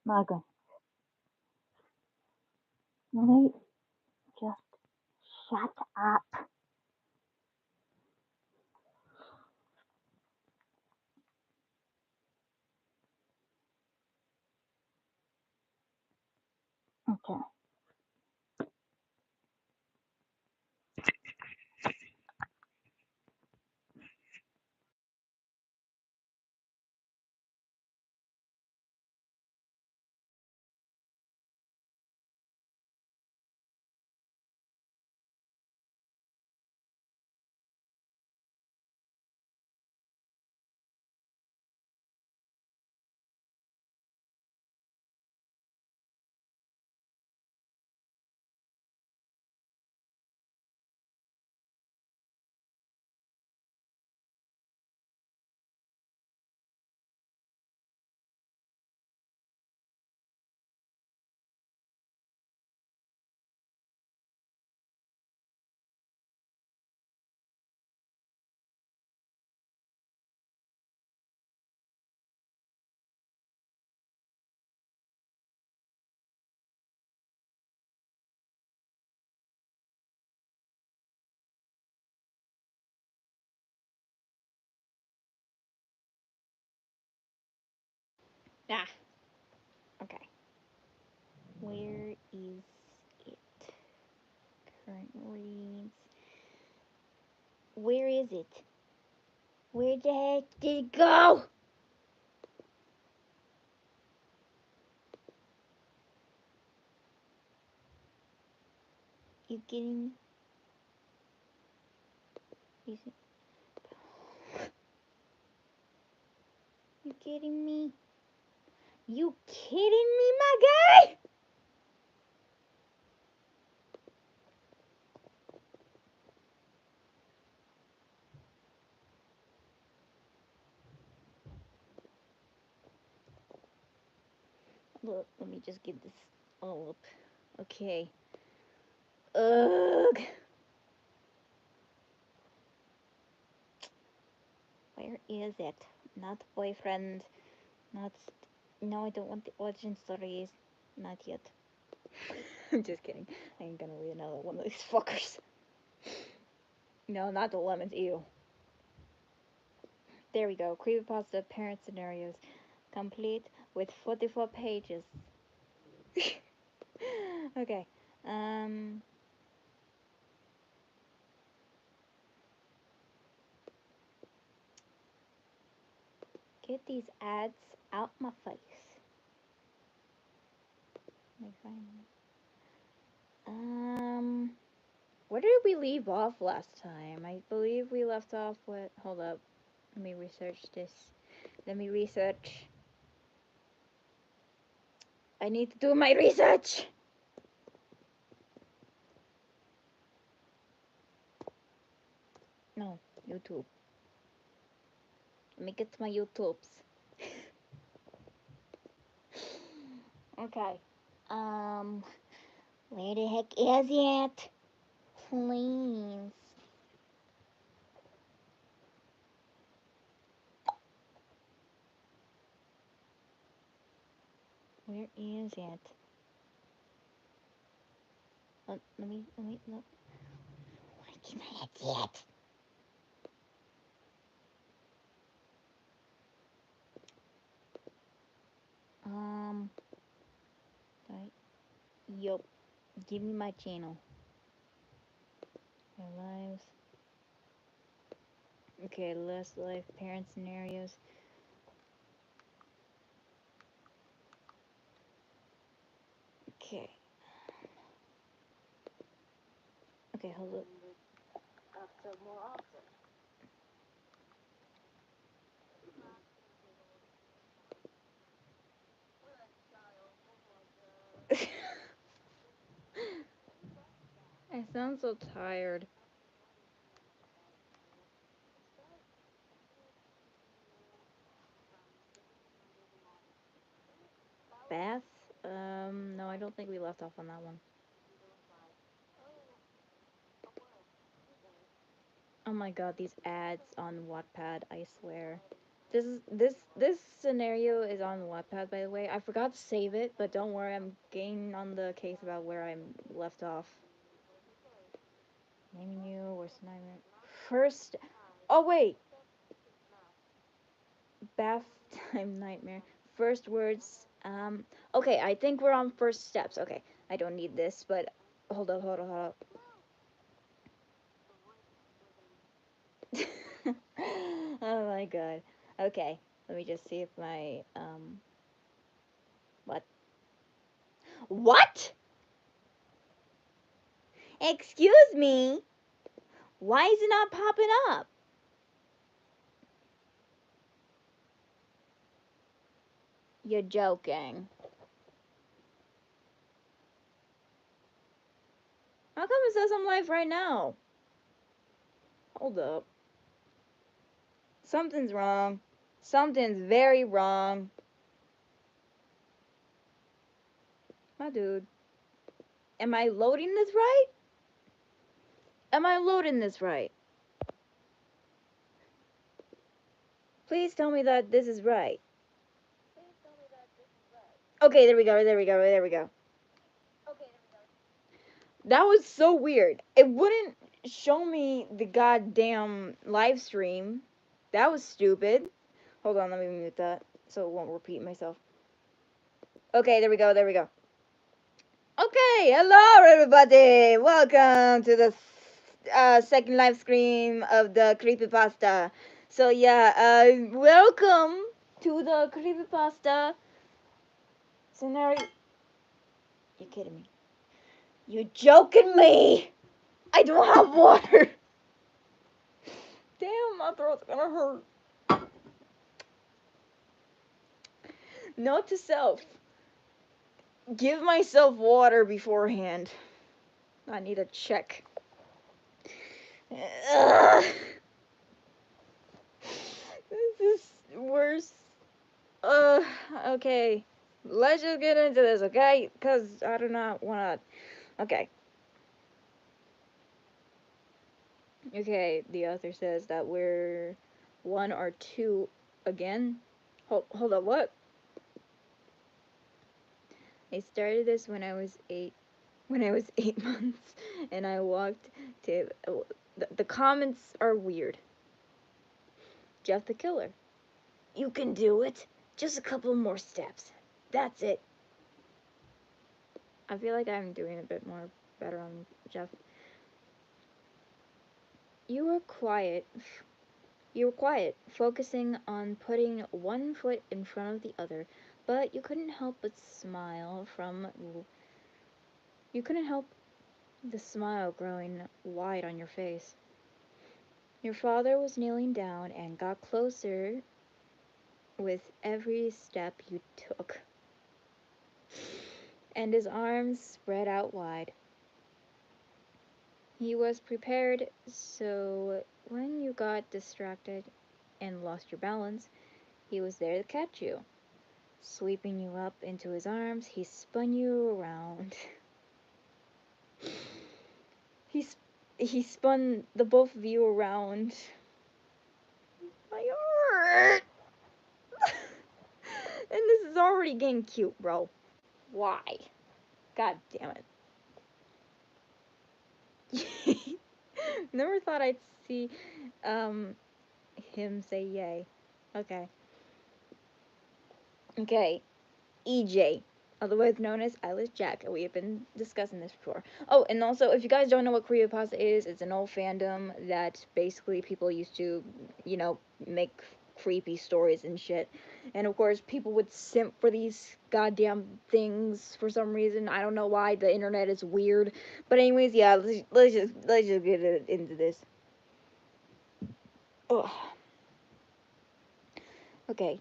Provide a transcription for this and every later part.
Morgan, will you just shut up? Okay. Ah, okay. Where is it? Current reads. Where is it? Where the heck did it go? You kidding? You kidding me? You kidding me, my guy? Look, let me just get this all up. Okay. Ugh. Where is it? Not boyfriend. Not. No, I don't want the origin stories. Not yet. I'm just kidding. I ain't gonna read another one of these fuckers. No, not the lemons. Ew. There we go. Creepypasta parent scenarios. Complete with 44 pages. Okay. Um. Get these ads out my face. Let me find. Um. Where did we leave off last time? I believe we left off with. Hold up. Let me research this. Let me research. I need to do my research. No, YouTube. Let me get to my YouTubes. Okay. Um. Where the heck is it? Please. Where is it? Let me, look. Why can't I see it? Right. Yup. Give me my channel. Our lives. Okay, last life, parent scenarios. Okay. Okay, hold up. I sound so tired. Bath? No, I don't think we left off on that one. Oh my god, these ads on Wattpad, I swear. This scenario is on Wattpad, by the way. I forgot to save it, but don't worry, I'm getting on the case about where I'm left off. Naming you, worst nightmare. First. Oh wait, bath time nightmare. First words. Okay, I think we're on first steps. Okay, I don't need this, but hold up. Oh my god. Okay, let me just see if my what? What? Excuse me. Why is it not popping up? You're joking. How come it says I'm live right now? Hold up. Something's wrong. Something's very wrong. My dude. Am I loading this right? Am I loading this right? Please tell me that this is right. Okay, there we go. That was so weird. It wouldn't show me the goddamn live stream. That was stupid. Hold on, let me mute that so it won't repeat myself. Okay, there we go. Okay, hello everybody. Welcome to the second live stream of the Creepypasta. So yeah, welcome to the Creepypasta scenario. You kidding me? You joking me? I don't have water. Damn, my throat's gonna hurt. Note to self: give myself water beforehand. I need a check. Ugh. This is worse. Okay. Let's just get into this, okay? Because I do not want to. Okay. Okay, the author says that we're one or two again. Hold up, what? I started this when I was 8. When I was 8 months, and I walked to. The comments are weird. Jeff the Killer. You can do it. Just a couple more steps. That's it. I feel like I'm doing a bit more better on Jeff. You were quiet. You were quiet, focusing on putting one foot in front of the other, but you couldn't help but smile from. You couldn't help the smile growing wide on your face. Your father was kneeling down and got closer with every step you took, and his arms spread out wide. He was prepared, so when you got distracted and lost your balance, he was there to catch you. Sweeping you up into his arms, he spun you around. he spun the both of you around. My heart! And this is already getting cute, bro. Why? God damn it. Never thought I'd see him say yay. Okay. Okay. EJ, otherwise known as Eyeless Jack. We have been discussing this before. Oh, and also, if you guys don't know what Creepypasta is, it's an old fandom that basically people used to, make creepy stories and shit. And of course, people would simp for these goddamn things for some reason. I don't know why. The internet is weird. But anyways, yeah, let's just get into this. Ugh. Okay.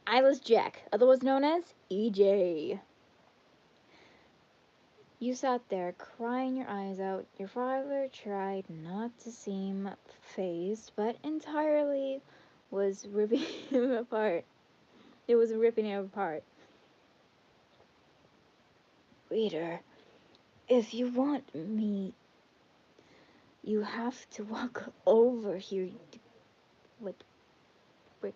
Eyeless Jack, otherwise known as EJ. You sat there, crying your eyes out. Your father tried not to seem fazed, but entirely was ripping him apart. It was ripping him apart. Reader, if you want me, you have to walk over here. What? Frick?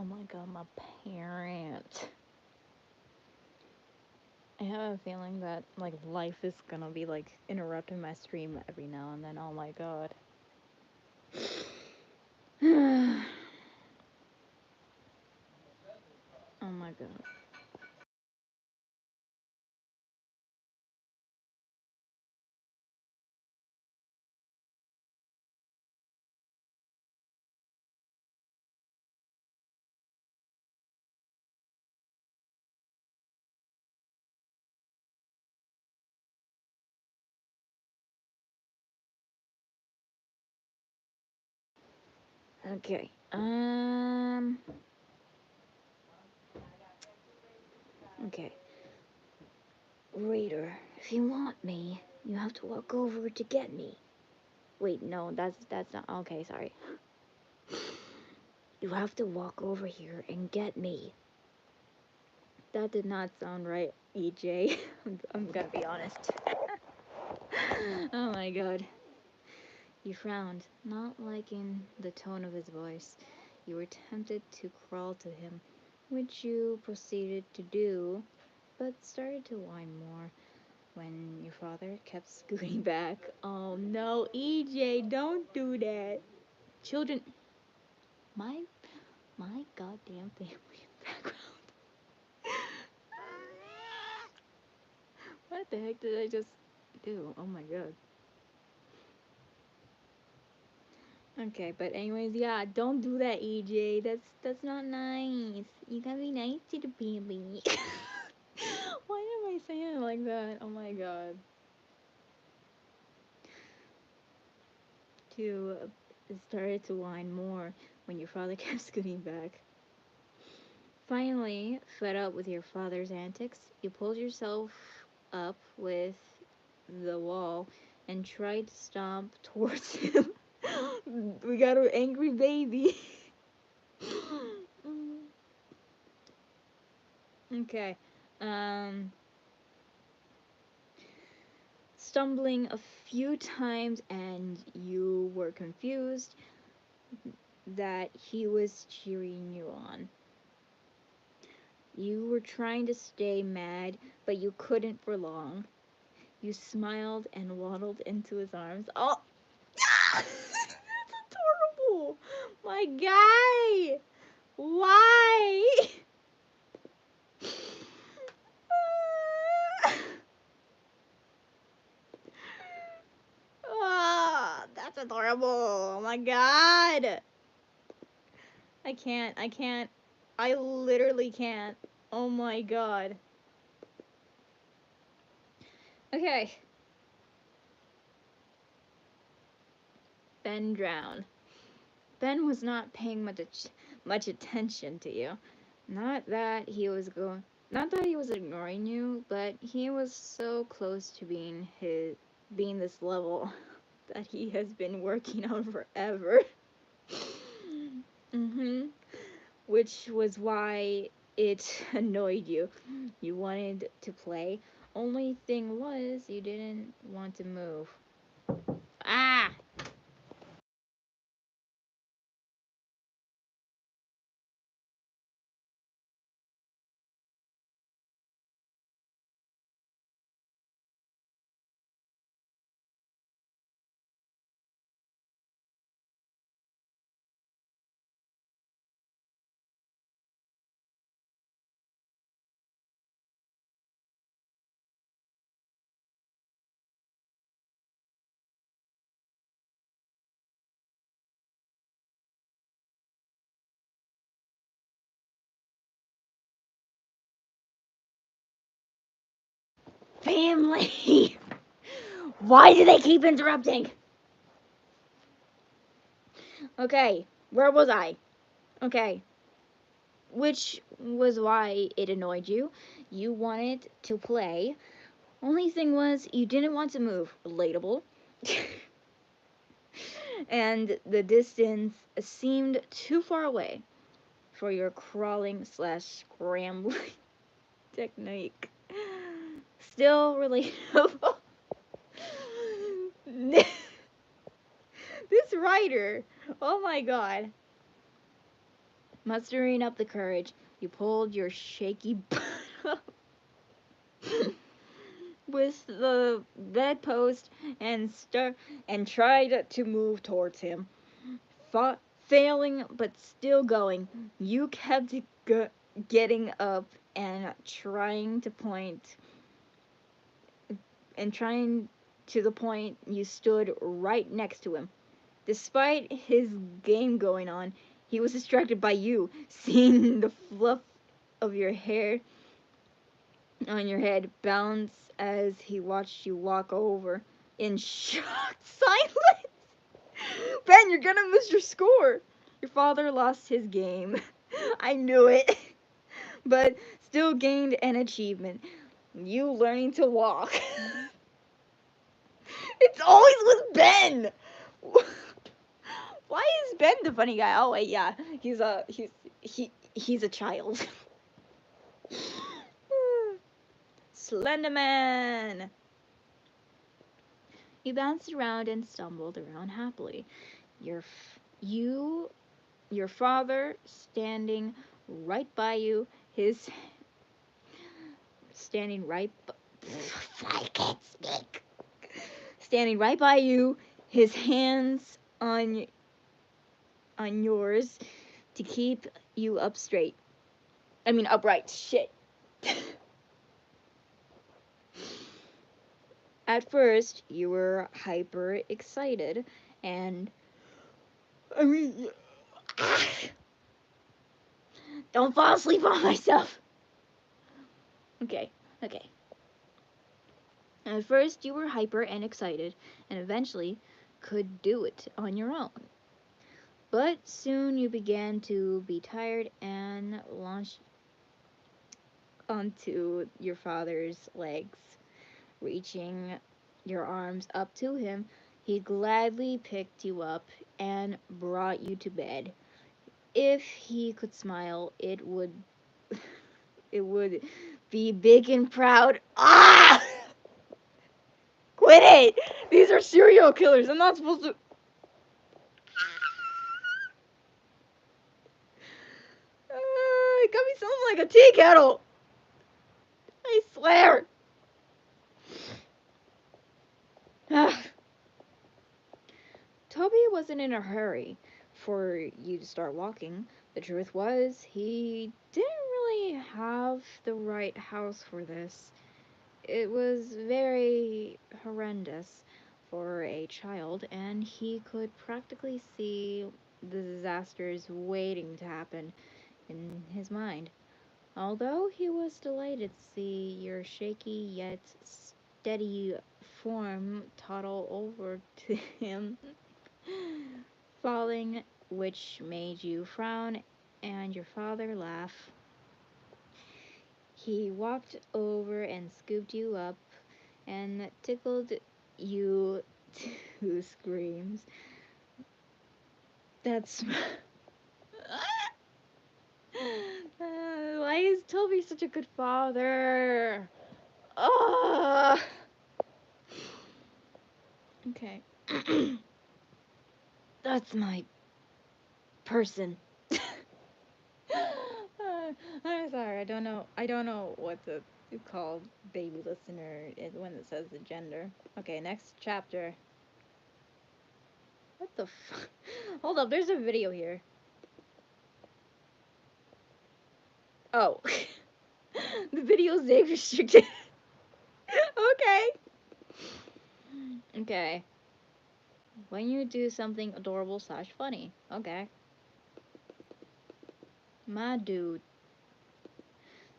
Oh my god, my parent. I have a feeling that like life is gonna be like interrupting my stream every now and then. Oh my god. Oh my god. Okay. Okay. Raider, if you want me, you have to walk over to get me. Wait, no, that's not okay, sorry. You have to walk over here and get me. That did not sound right, EJ. I'm gonna be honest. Oh my god. You frowned, not liking the tone of his voice. You were tempted to crawl to him, which you proceeded to do, but started to whine more when your father kept scooting back. Oh no, EJ, don't do that. Children, my goddamn family in the background. What the heck did I just do? Oh my god. Okay, but anyways, yeah, don't do that, EJ. That's not nice. You gotta be nice to the baby. Why am I saying it like that? Oh my god. To started to whine more when your father kept scooting back. Finally, fed up with your father's antics, you pulled yourself up with the wall and tried to stomp towards him. We got an angry baby. Okay. Um, Stumbling a few times, and you were confused that he was cheering you on. You were trying to stay mad, but you couldn't for long. You smiled and waddled into his arms. Oh, that's adorable! My guy! Why? Oh, that's adorable. Oh my god. I can't. I can't. I literally can't. Oh my god. Okay. Ben drowned. Ben was not paying much attention to you. Not that he was going not that he was ignoring you, but he was so close to being this level that he has been working on forever. Mhm. Which was why it annoyed you. You wanted to play. Only thing was you didn't want to move. Ah! Family! Why do they keep interrupting? Okay, where was I? Okay, which was why it annoyed you. You wanted to play. Only thing was, you didn't want to move. Relatable. And the distance seemed too far away for your crawling slash scrambling technique. Still relatable. This writer, oh my god. Mustering up the courage, you pulled your shaky butt up with the bedpost and tried to move towards him. Failing but still going, you kept getting up and trying to the point you stood right next to him. Despite his game going on, he was distracted by you, seeing the fluff of your hair on your head bounce as he watched you walk over in shocked silence. Ben, you're gonna miss your score. Your father lost his game. I knew it. But still gained an achievement. You learning to walk. It's always with Ben. Why is Ben the funny guy? Oh wait, yeah, he's a child. Slenderman. You bounced around and stumbled around happily. Your your father standing right by you. His standing right. I can't speak. Standing right by you. His hands on yours to keep you up straight. I mean upright. Shit. At first, you were hyper excited and I mean don't fall asleep on myself. Okay. At first, you were hyper and excited and eventually could do it on your own. But soon you began to be tired and launched onto your father's legs. Reaching your arms up to him, he gladly picked you up and brought you to bed. If he could smile, it would be big and proud. Ah! Quit it! These are serial killers. I'm not supposed to. It got me sounding like a tea kettle. I swear. Toby wasn't in a hurry for you to start walking. The truth was, he didn't really have the right house for this. It was very horrendous for a child, and he could practically see the disasters waiting to happen in his mind. Although he was delighted to see your shaky yet steady form toddle over to him, falling, which made you frown and your father laugh. He walked over and scooped you up and tickled you to screams. That's why is Toby such a good father? Okay. That's my person. I'm sorry. I don't know what to call baby listener when it says the gender. Okay, next chapter. What the fuck? Hold up. There's a video here. Oh. The video's age restricted. Okay. Okay. When you do something adorable / funny. Okay. My dude.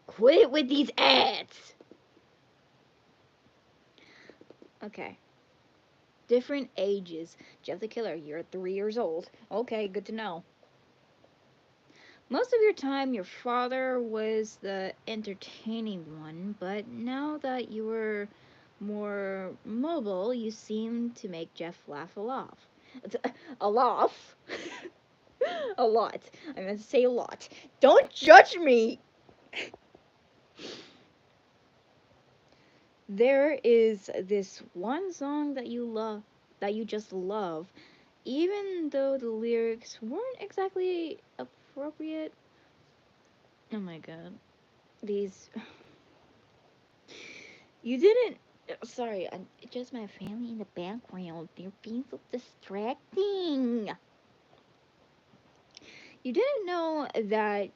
Quit with these ads! Okay. Different ages. Jeff the Killer, you're 3 years old. Okay, good to know. Most of your time, your father was the entertaining one, but now that you were more mobile, you seemed to make Jeff laugh a lot. A laugh? A lot. I meant to say a lot. Don't judge me! There is this one song that you just love, even though the lyrics weren't exactly appropriate. Oh my god. These. You didn't. Sorry, it's just my family in the background. They're being so distracting. You didn't know that.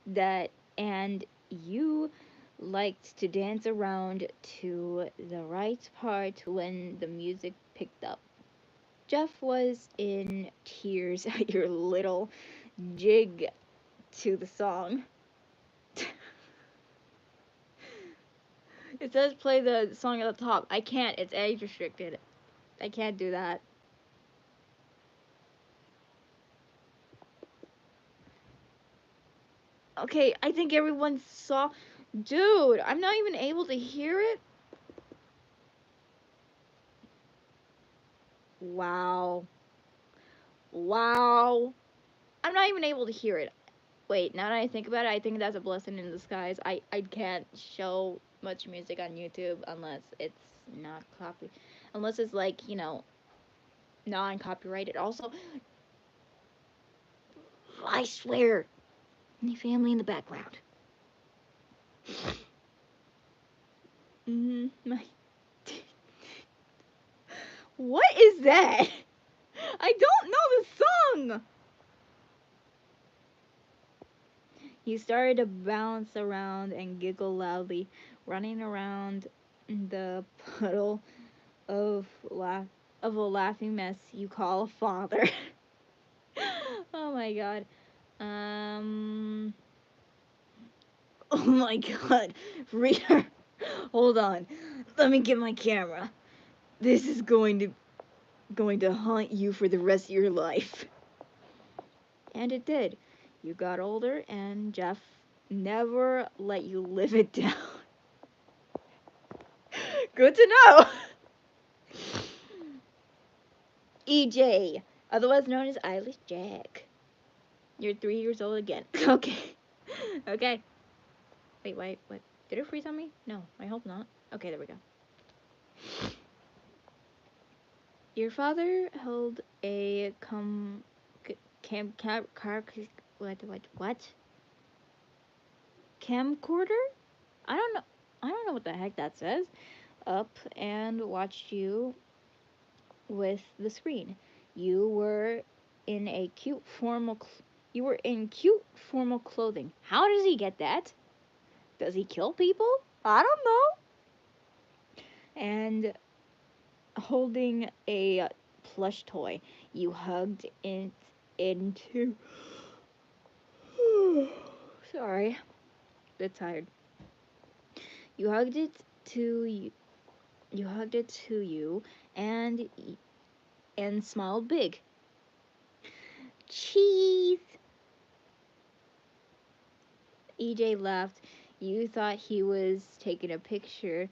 That and you liked to dance around to the right part when the music picked up. Jeff was in tears at your little jig to the song. It says play the song at the top. I can't, it's age restricted. I can't do that. Okay, I think everyone saw. Dude, I'm not even able to hear it. Wow. Wow. I'm not even able to hear it. Wait, now that I think about it, I think that's a blessing in disguise. I can't show much music on YouTube unless it's not unless it's like, non-copyrighted. Also, I swear, any family in the background. My What is that? I don't know the song. He started to bounce around and giggle loudly, running around the puddle of laugh of a laughing mess you call a father. Oh my god. Um. Oh my god. Reader, hold on. Let me get my camera. This is going to haunt you for the rest of your life. And it did. You got older, and Jeff never let you live it down. Good to know. EJ, otherwise known as Eilish Jack. You're 3 years old again. Okay. Okay. Wait, what? Did it freeze on me? No, I hope not. Okay, there we go. Your father held a what? Camcorder? I don't know. I don't know what the heck that says. Up and watched you with the screen. You were in a cute formal. You were in cute formal clothing. How does he get that? Does he kill people? I don't know. And holding a plush toy, you hugged it into. Sorry, a bit tired. You hugged it to you. You hugged it to you, and smiled big. Cheese. EJ laughed. You thought he was taking a picture.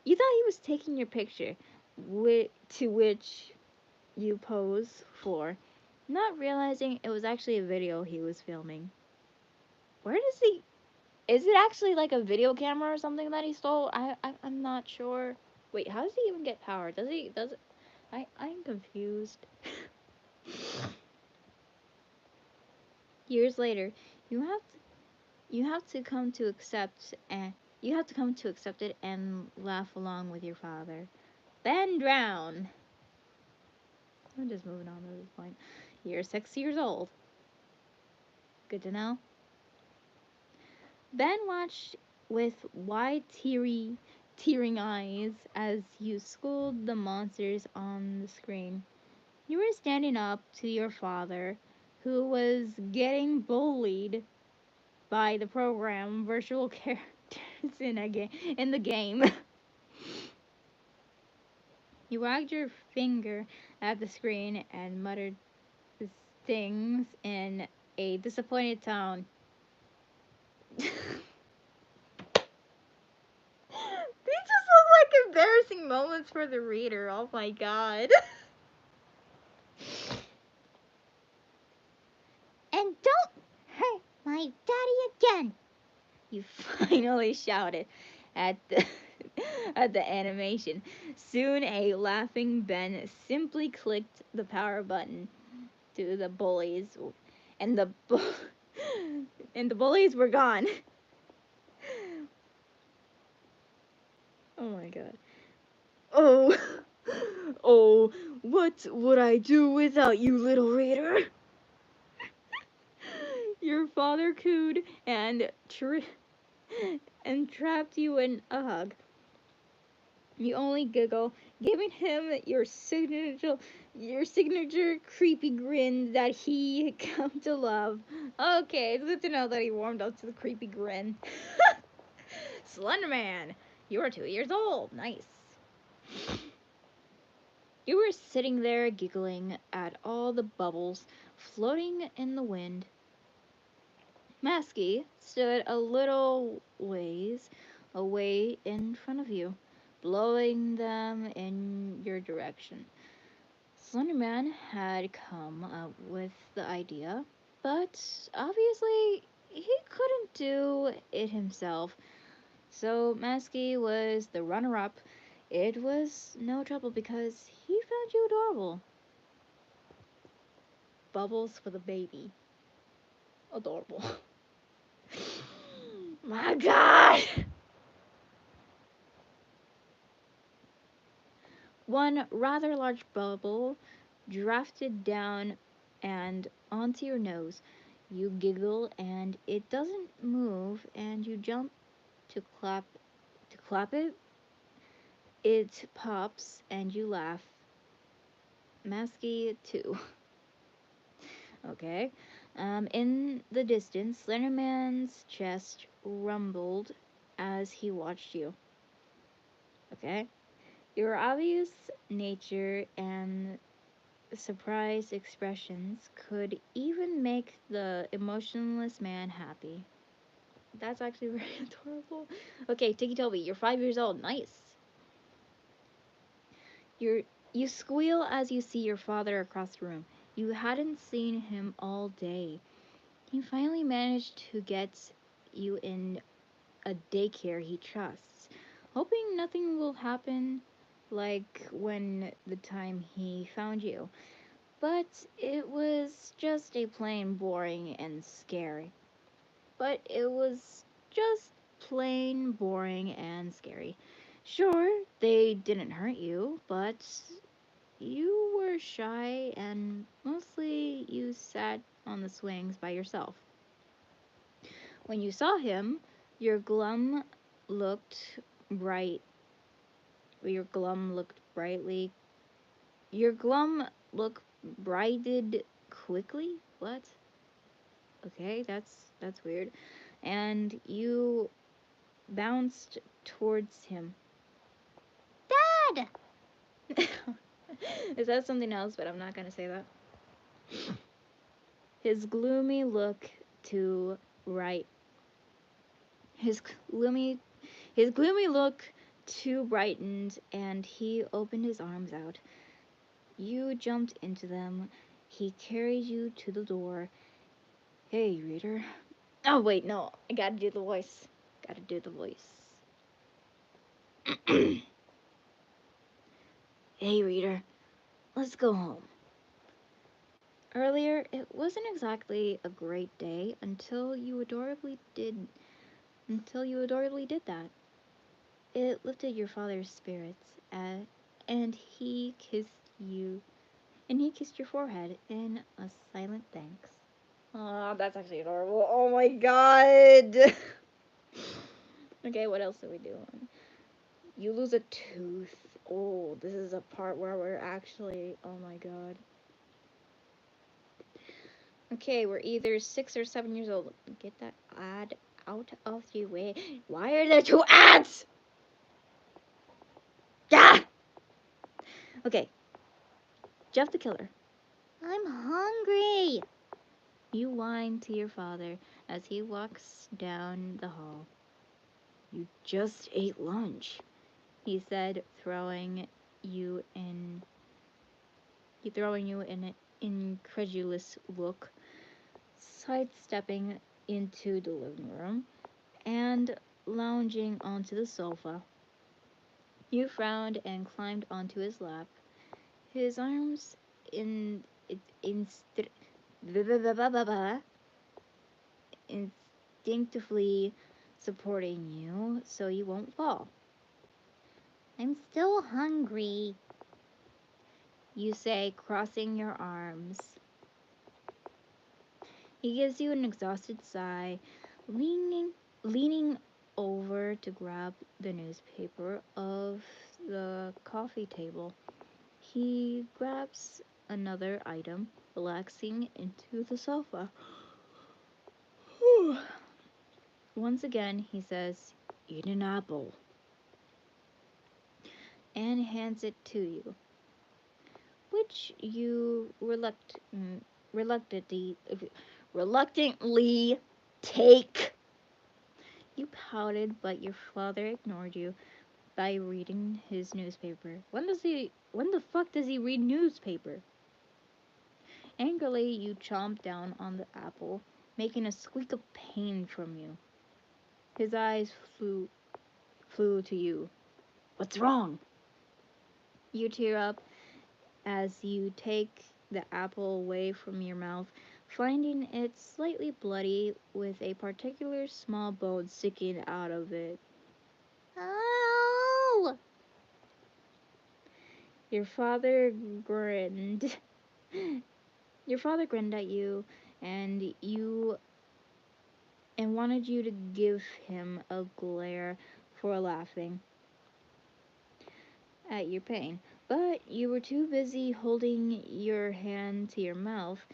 You thought he was taking your picture, to which you pose for, not realizing it was actually a video he was filming. Where does he? Is it actually like a video camera or something that he stole? I'm not sure. Wait, how does he even get power? Does he? Does it? I'm confused. Years later, you have to, you have to come to accept and you have to come to accept it and laugh along with your father. Then drown. I'm just moving on to this point. You're 6 years old. Good to know. Ben watched with wide, tearing eyes as you schooled the monsters on the screen. You were standing up to your father, who was getting bullied by the program virtual characters in the game. You wagged your finger at the screen and muttered things in a disappointed tone. These just look like embarrassing moments for the reader. Oh my god. And don't hurt my daddy again, you finally shouted at the at the animation. Soon a laughing Ben simply clicked the power button. to the bullies, and and the bullies were gone. Oh my god. Oh, oh, what would I do without you, little reader? Your father cooed and and trapped you in a hug. You only giggle, giving him your signature creepy grin that he come to love. Okay, it's good to know that he warmed up to the creepy grin. Slenderman, you are 2 years old. Nice. You were sitting there giggling at all the bubbles floating in the wind. Masky stood a little ways away in front of you, blowing them in your direction. Slenderman had come up with the idea, but obviously he couldn't do it himself, so Masky was the runner up. It was no trouble because he found you adorable. Bubbles for the baby. Adorable. My god! One rather large bubble drafted down and onto your nose. You giggle and it doesn't move and you jump to clap it. It pops and you laugh. Masky too. Okay. In the distance, Slenderman's chest rumbled as he watched you. Okay. Your obvious nature and surprised expressions could even make the emotionless man happy. That's actually very adorable. Okay, Tiki Toby, you're 5 years old. Nice. You squeal as you see your father across the room. You hadn't seen him all day. He finally managed to get you in a daycare he trusts, hoping nothing will happen like when the time he found you. But it was just a plain boring and scary. But it was just plain boring and scary. Sure, they didn't hurt you, but you were shy and mostly you sat on the swings by yourself. When you saw him, your glum looked bright. Your glum looked brightly. Your glum look brighted quickly. What? Okay, that's weird. And you bounced towards him. Dad! Is that something else? But I'm not gonna say that. His gloomy look to right. His gloomy his gloomy look too brightened, and he opened his arms out. You jumped into them. He carried you to the door. Hey, reader. Oh wait, no, I gotta do the voice. Gotta do the voice. Hey, reader. Let's go home. Earlier, it wasn't exactly a great day until you adorably did that. It lifted your father's spirits, and he kissed your forehead in a silent thanks. Oh, that's actually adorable. Oh my god. Okay, what else are we doing? You lose a tooth. Oh, this is a part where we're actually. Oh my god. Okay, we're either 6 or 7 years old. Get that ad out of the way. Why are there two ads? Yeah! Okay, Jeff the Killer. I'm hungry. You whine to your father as he walks down the hall. You just ate lunch, he said, throwing you an incredulous look, sidestepping into the living room and lounging onto the sofa. You frowned and climbed onto his lap, his arms in instinctively supporting you so you won't fall. I'm still hungry. You say, crossing your arms. He gives you an exhausted sigh, leaning leaning over to grab the newspaper of the coffee table. He grabs another item, relaxing into the sofa. Once again, he says, "Eat an apple," and hands it to you, which you reluctantly take. You pouted, but your father ignored you by reading his newspaper. When the fuck does he read newspaper? Angrily, you chomp down on the apple, making a squeak of pain from you. His eyes flew to you. "What's wrong?" You tear up as you take the apple away from your mouth, finding it slightly bloody with a particular small bone sticking out of it. Oh! Your father grinned. Your father grinned at you and wanted you to give him a glare for laughing at your pain. But you were too busy holding your hand to your mouth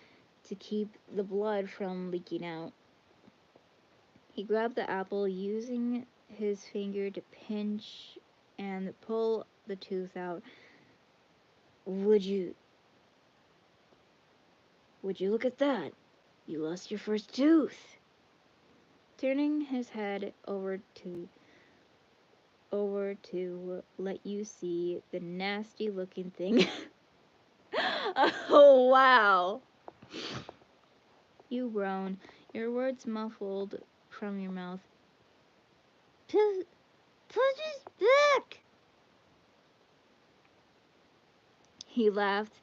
to keep the blood from leaking out. He grabbed the apple, using his finger to pinch and pull the tooth out. Would you look at that? You lost your first tooth." Turning his head over to let you see the nasty looking thing. Oh wow. You groan, your words muffled from your mouth. Put it back! He laughed,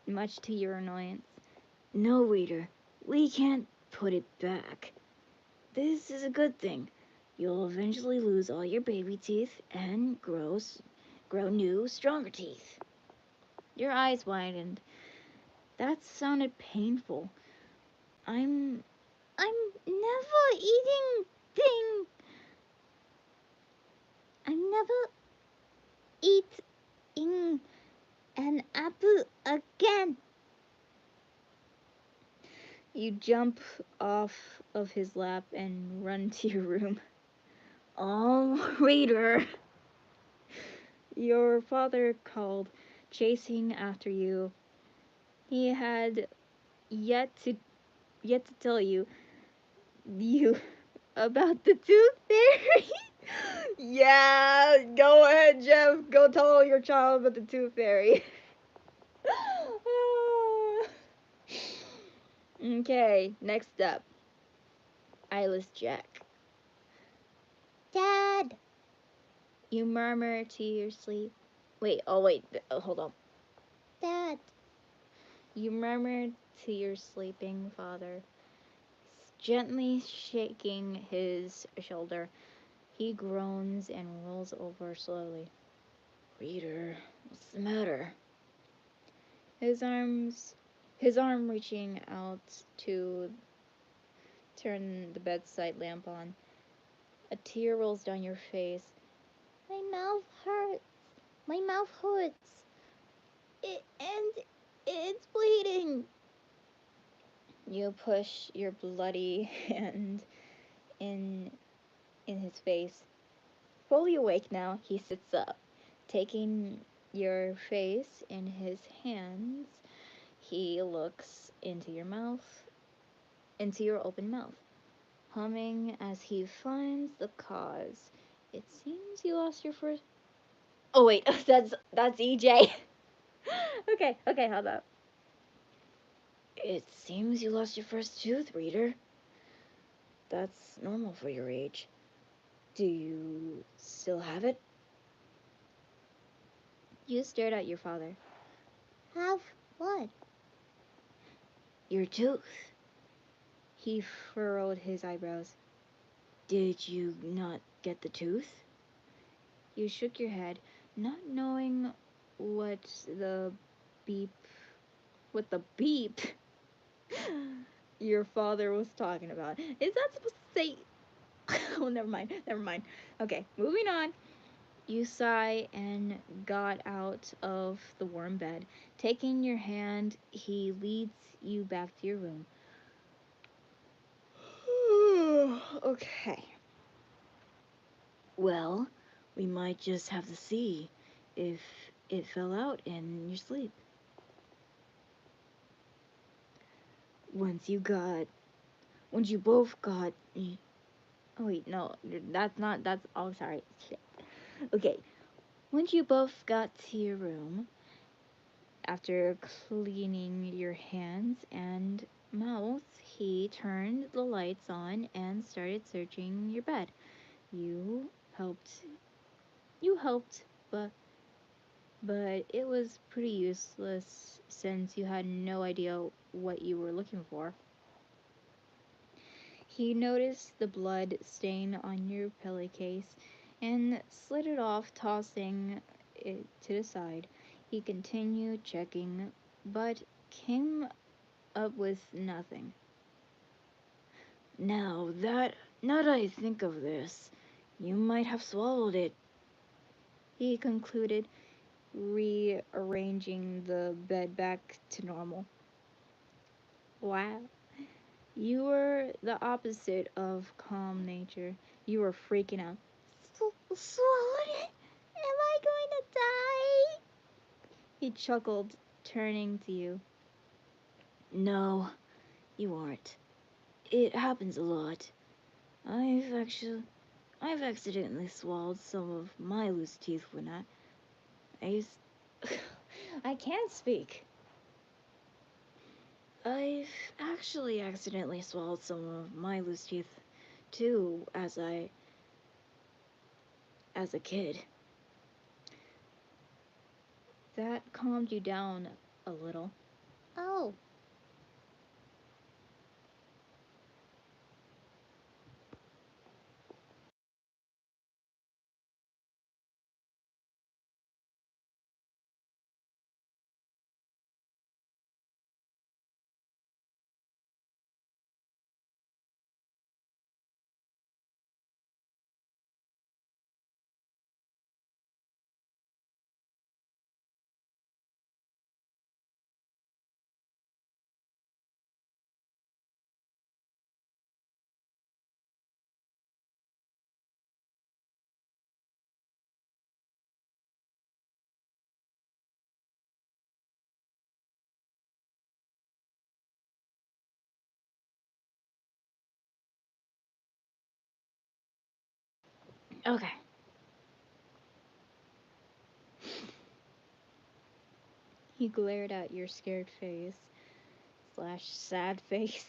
much to your annoyance. "No, Reader, we can't put it back. This is a good thing. You'll eventually lose all your baby teeth and grow new, stronger teeth." Your eyes widened. That sounded painful. I'm never eating thing. I'm never eating an apple again. You jump off of his lap and run to your room. "Oh, Reader!" Your father called, chasing after you. He had yet to tell you about the tooth fairy. Yeah, go ahead, Jeff. Go tell your child about the tooth fairy. Okay, next up, eyeless Jack. Dad! You murmur to your sleep. Wait, hold on. Dad! You murmur to your sleeping father, gently shaking his shoulder. He groans and rolls over slowly. "Reader, what's the matter?" His arm reaching out to turn the bedside lamp on. A tear rolls down your face. My mouth hurts. My mouth hurts. And it's bleeding. You push your bloody hand in his face. Fully awake now, he sits up, taking your face in his hands. He looks into your open mouth, humming as he finds the cause. "It seems you lost your first." Oh wait, that's EJ. Okay, hold up. "It seems you lost your first tooth, Reader. That's normal for your age. Do you still have it?" You stared at your father. Have what? Your tooth. He furrowed his eyebrows. Did you not get the tooth? You shook your head, not knowing what the beep what the beep your father was talking about. Is that supposed to say oh, never mind. Okay, moving on. You sigh and got out of the warm bed. Taking your hand, he leads you back to your room. Okay. Well, we might just have to see if it fell out in your sleep. Once you both got. Oh, wait, no, that's not. That's. Oh, sorry. Shit. Okay. Once you both got to your room, after cleaning your hands and mouth, he turned the lights on and started searching your bed. You helped. You helped, but it was pretty useless since you had no idea what you were looking for. He noticed the blood stain on your pillowcase and slid it off, tossing it to the side. He continued checking, but came up with nothing. Now that I think of this, you might have swallowed it, he concluded, rearranging the bed back to normal. Wow. You were the opposite of calm nature. You were freaking out. Swallowed it? Am I going to die? He chuckled, turning to you. No, you aren't. It happens a lot. I've accidentally swallowed some of my loose teeth when I can't speak. I've actually accidentally swallowed some of my loose teeth too as a kid. That calmed you down a little. Oh, Okay. He glared at your scared face / sad face.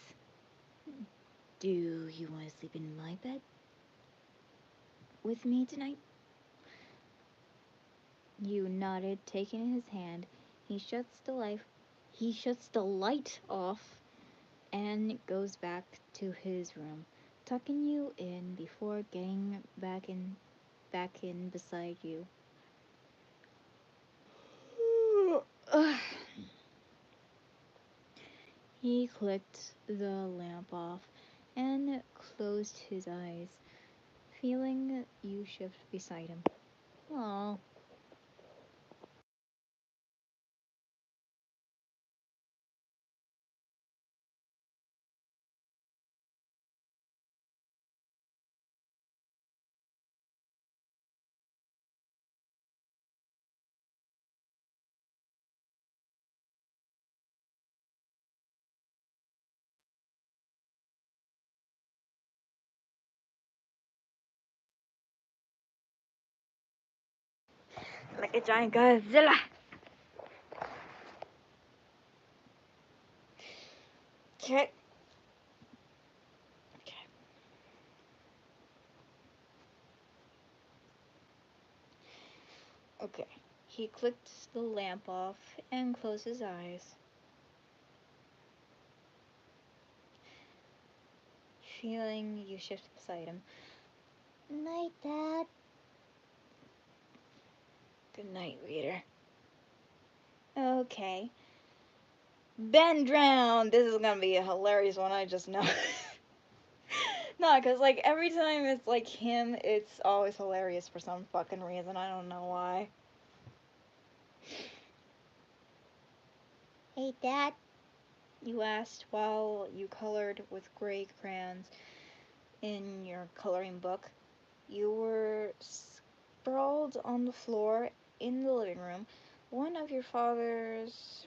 Do you want to sleep in my bed with me tonight? You nodded, taking his hand. He shuts the light. He shuts the light off and goes back to his room, tucking you in before getting back in beside you. He clicked the lamp off and closed his eyes, feeling you shift beside him. Aww. Like a giant Godzilla. Okay. Okay. He clicked the lamp off and closed his eyes. feeling, you shift beside him. Night, Dad. Good night, reader. Okay. Ben drowned! This is gonna be a hilarious one, I just know. No, because, like, every time it's, like, him, it's always hilarious for some fucking reason. I don't know why. Hey, Dad. You asked while you colored with gray crayons in your coloring book. You were sprawled on the floor in the living room. One of your father's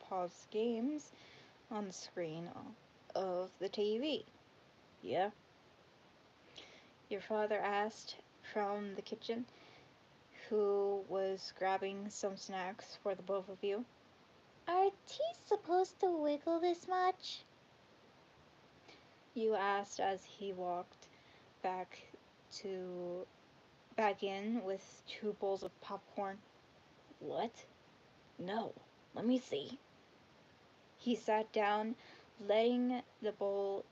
paused games on the screen of the TV. Yeah? Your father asked from the kitchen, who was grabbing some snacks for the both of you. Are teeth supposed to wiggle this much? You asked as he walked back in with 2 bowls of popcorn. What? No. Let me see. He sat down, letting the bowls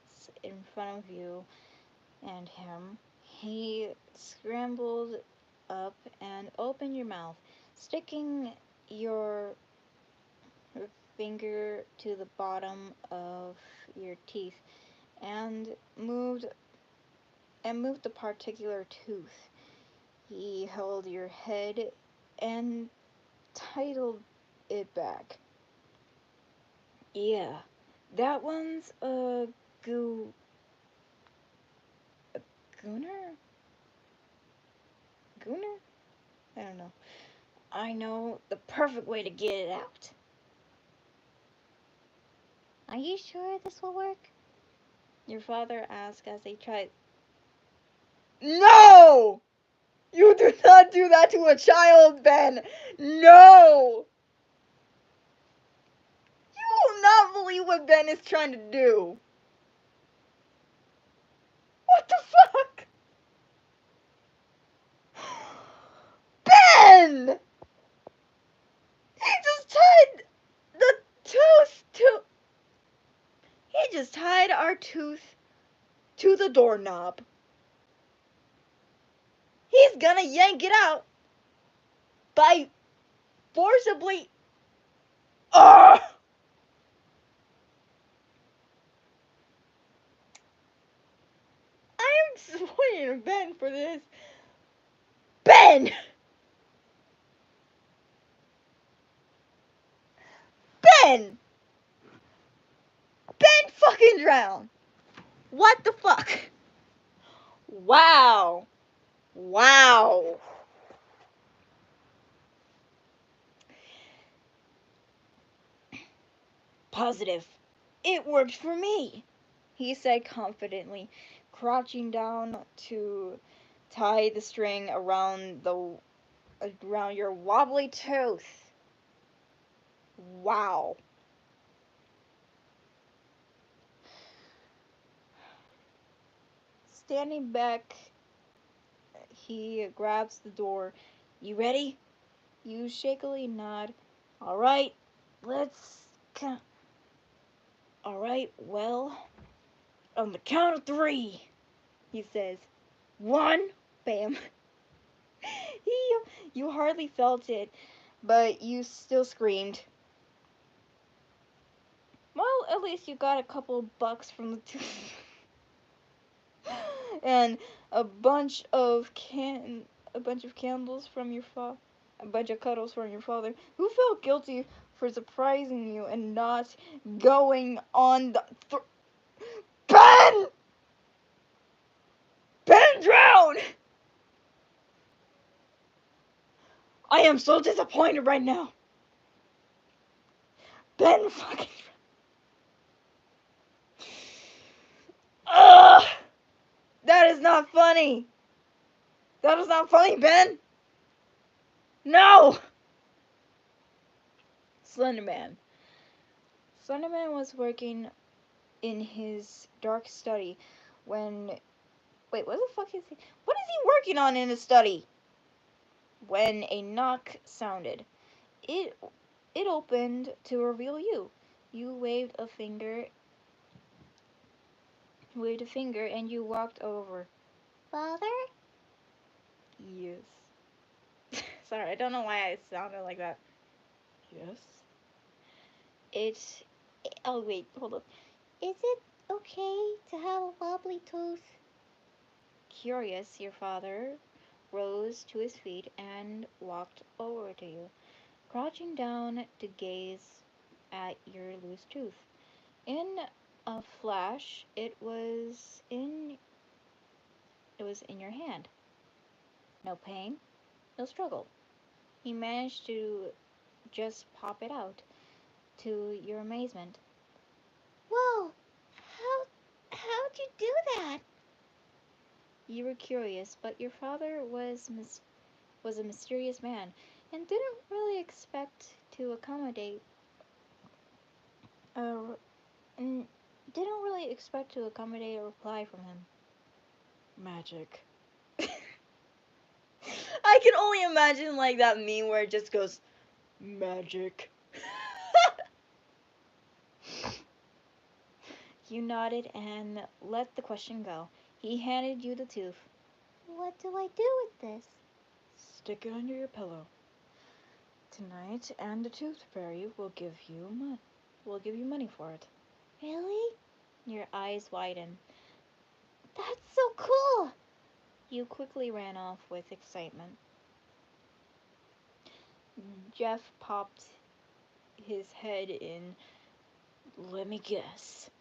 in front of you and him. He scrambled up and opened your mouth, sticking your finger to the bottom of your teeth and moved the particular tooth. He held your head and titled it back. Yeah, that one's a gooner? Gooner? I don't know. I know the perfect way to get it out. Are you sure this will work? Your father asked as they tried. No! You do not do that to a child, Ben! No! You will not believe what Ben is trying to do. What the fuck? Ben! He just tied the tooth to... He just tied our tooth to the doorknob. He's gonna yank it out by forcibly... Ugh! I am disappointed in Ben for this. Ben! Ben! Ben fucking drowned! What the fuck? Wow. Wow. Positive. It worked for me, he said confidently, crouching down to tie the string around your wobbly tooth. Wow. Standing back, he grabs the door. You ready? You shakily nod. All right, let's... All right, well, on the count of 3, he says. 1, bam. You hardly felt it, but you still screamed. Well, at least you got a couple bucks from the and a bunch of candles from your a bunch of cuddles from your father, who felt guilty for surprising you and not going on the Ben! Ben drowned! I am so disappointed right now. Ben fucking... Ugh! That is not funny. That is not funny, Ben. No! Slenderman. Slenderman was working in his dark study when... Wait, what the fuck is he... What is he working on in his study? When a knock sounded. It opened to reveal you. You waved a finger waved a finger, and you walked over. Father? Yes. Sorry, I don't know why I sounded like that. Yes. It's. Oh, wait, hold up. Is it okay to have a wobbly tooth? Curious, your father rose to his feet and walked over to you, crouching down to gaze at your loose tooth. In a flash, it was in your hand. No pain, no struggle. He managed to just pop it out, to your amazement. Whoa! How'd you do that? You were curious, but your father was a mysterious man and didn't really expect to a and didn't really expect to accommodate a reply from him. Magic. I can only imagine like that meme where it just goes magic. You nodded and let the question go. He handed you the tooth. What do I do with this? Stick it under your pillow. Tonight, and the tooth fairy will give you money for it. Really? Your eyes widen. That's so cool! You quickly ran off with excitement. Jeff popped his head in. Let me guess.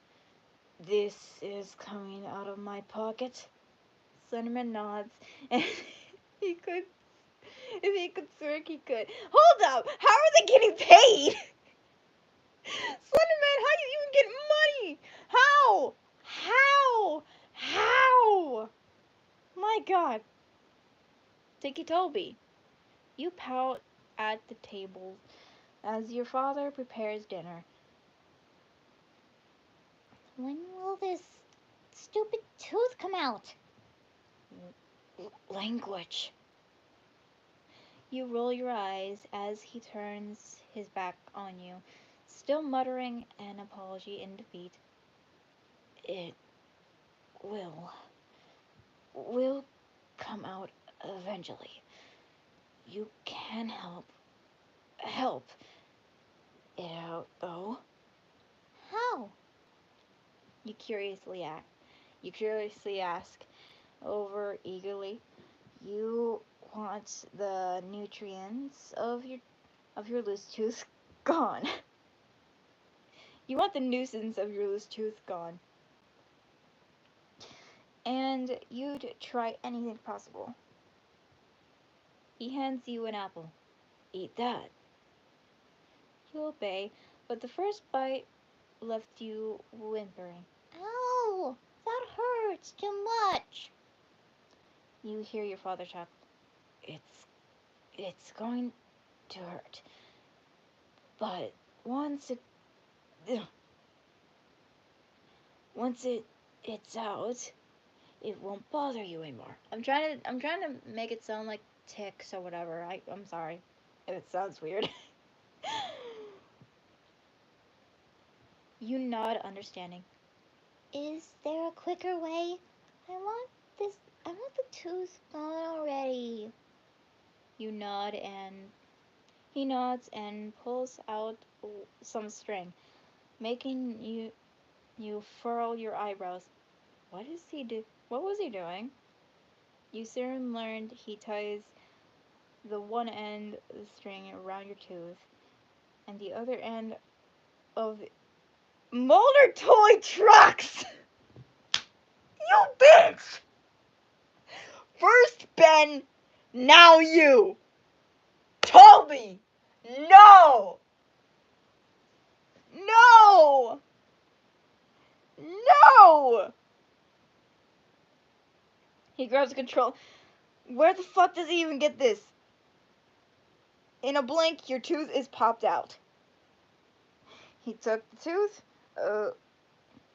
This is coming out of my pocket? Slenderman nods, and he could, if he could smirk, he could. Hold up! How are they getting paid? Slenderman, how do you even get money? How? How? My God. Tiki Toby, you pout at the table as your father prepares dinner. When will this stupid tooth come out? Language. You roll your eyes as he turns his back on you, still muttering an apology in defeat. It will come out eventually. You can help it out, though. How? You curiously ask, over eagerly. You want the nutrients of your loose tooth gone. You want the nuisance of your loose tooth gone. And you'd try anything possible. He hands you an apple. Eat that. You obey, but the first bite left you whimpering. Ow! That hurts too much. You hear your father chuckle. It's going to hurt. But once it's out, it won't bother you anymore. I'm trying to make it sound like ticks or whatever. I'm sorry if it sounds weird. You nod, understanding. Is there a quicker way? I want the tooth gone already. You nod and he nods and pulls out some string, making you furrow your eyebrows. What was he doing? You soon learned he ties the one end of the string around your tooth and the other end of motor toy trucks. You bitch! First Ben, now you. Toby! No! No! No! He grabs the control. Where the fuck does he even get this? In a blink, your tooth is popped out. He took the tooth.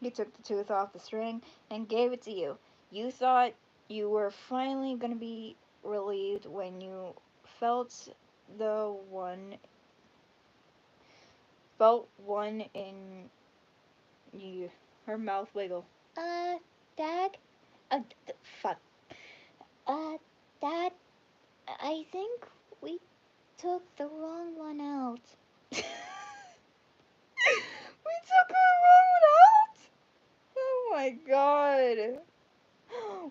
He took the tooth off the string and gave it to you. You thought you were finally gonna be relieved when you felt the one in her mouth wiggle. Dad? Fuck. Uh, Dad, I think we took the wrong one out. We took the wrong one out? Oh my god.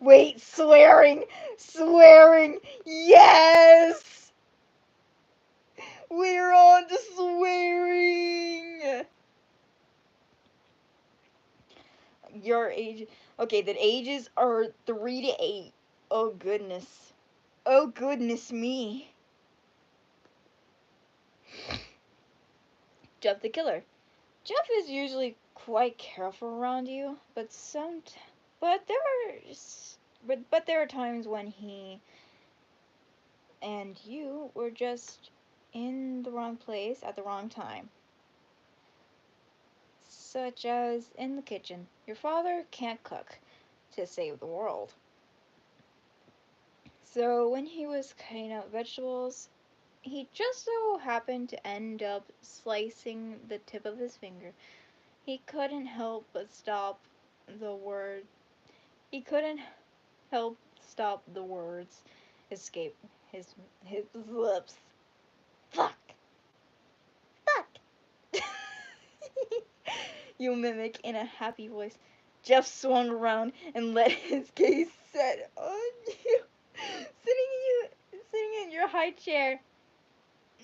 Wait, swearing! Swearing! Yes! We're on to swearing! Your age. Okay, the ages are 3 to 8. Oh goodness. Oh goodness me. Jeff the Killer. Jeff is usually quite careful around you, but there are times when he and you were just in the wrong place at the wrong time. Such as in the kitchen. Your father can't cook to save the world. So when he was cutting up vegetables, he just so happened to end up slicing the tip of his finger. He couldn't help but stop the word. He couldn't help stop the words escape his lips. Fuck. Fuck! You mimic in a happy voice. Jeff swung around and let his gaze set on you, sitting in your high chair.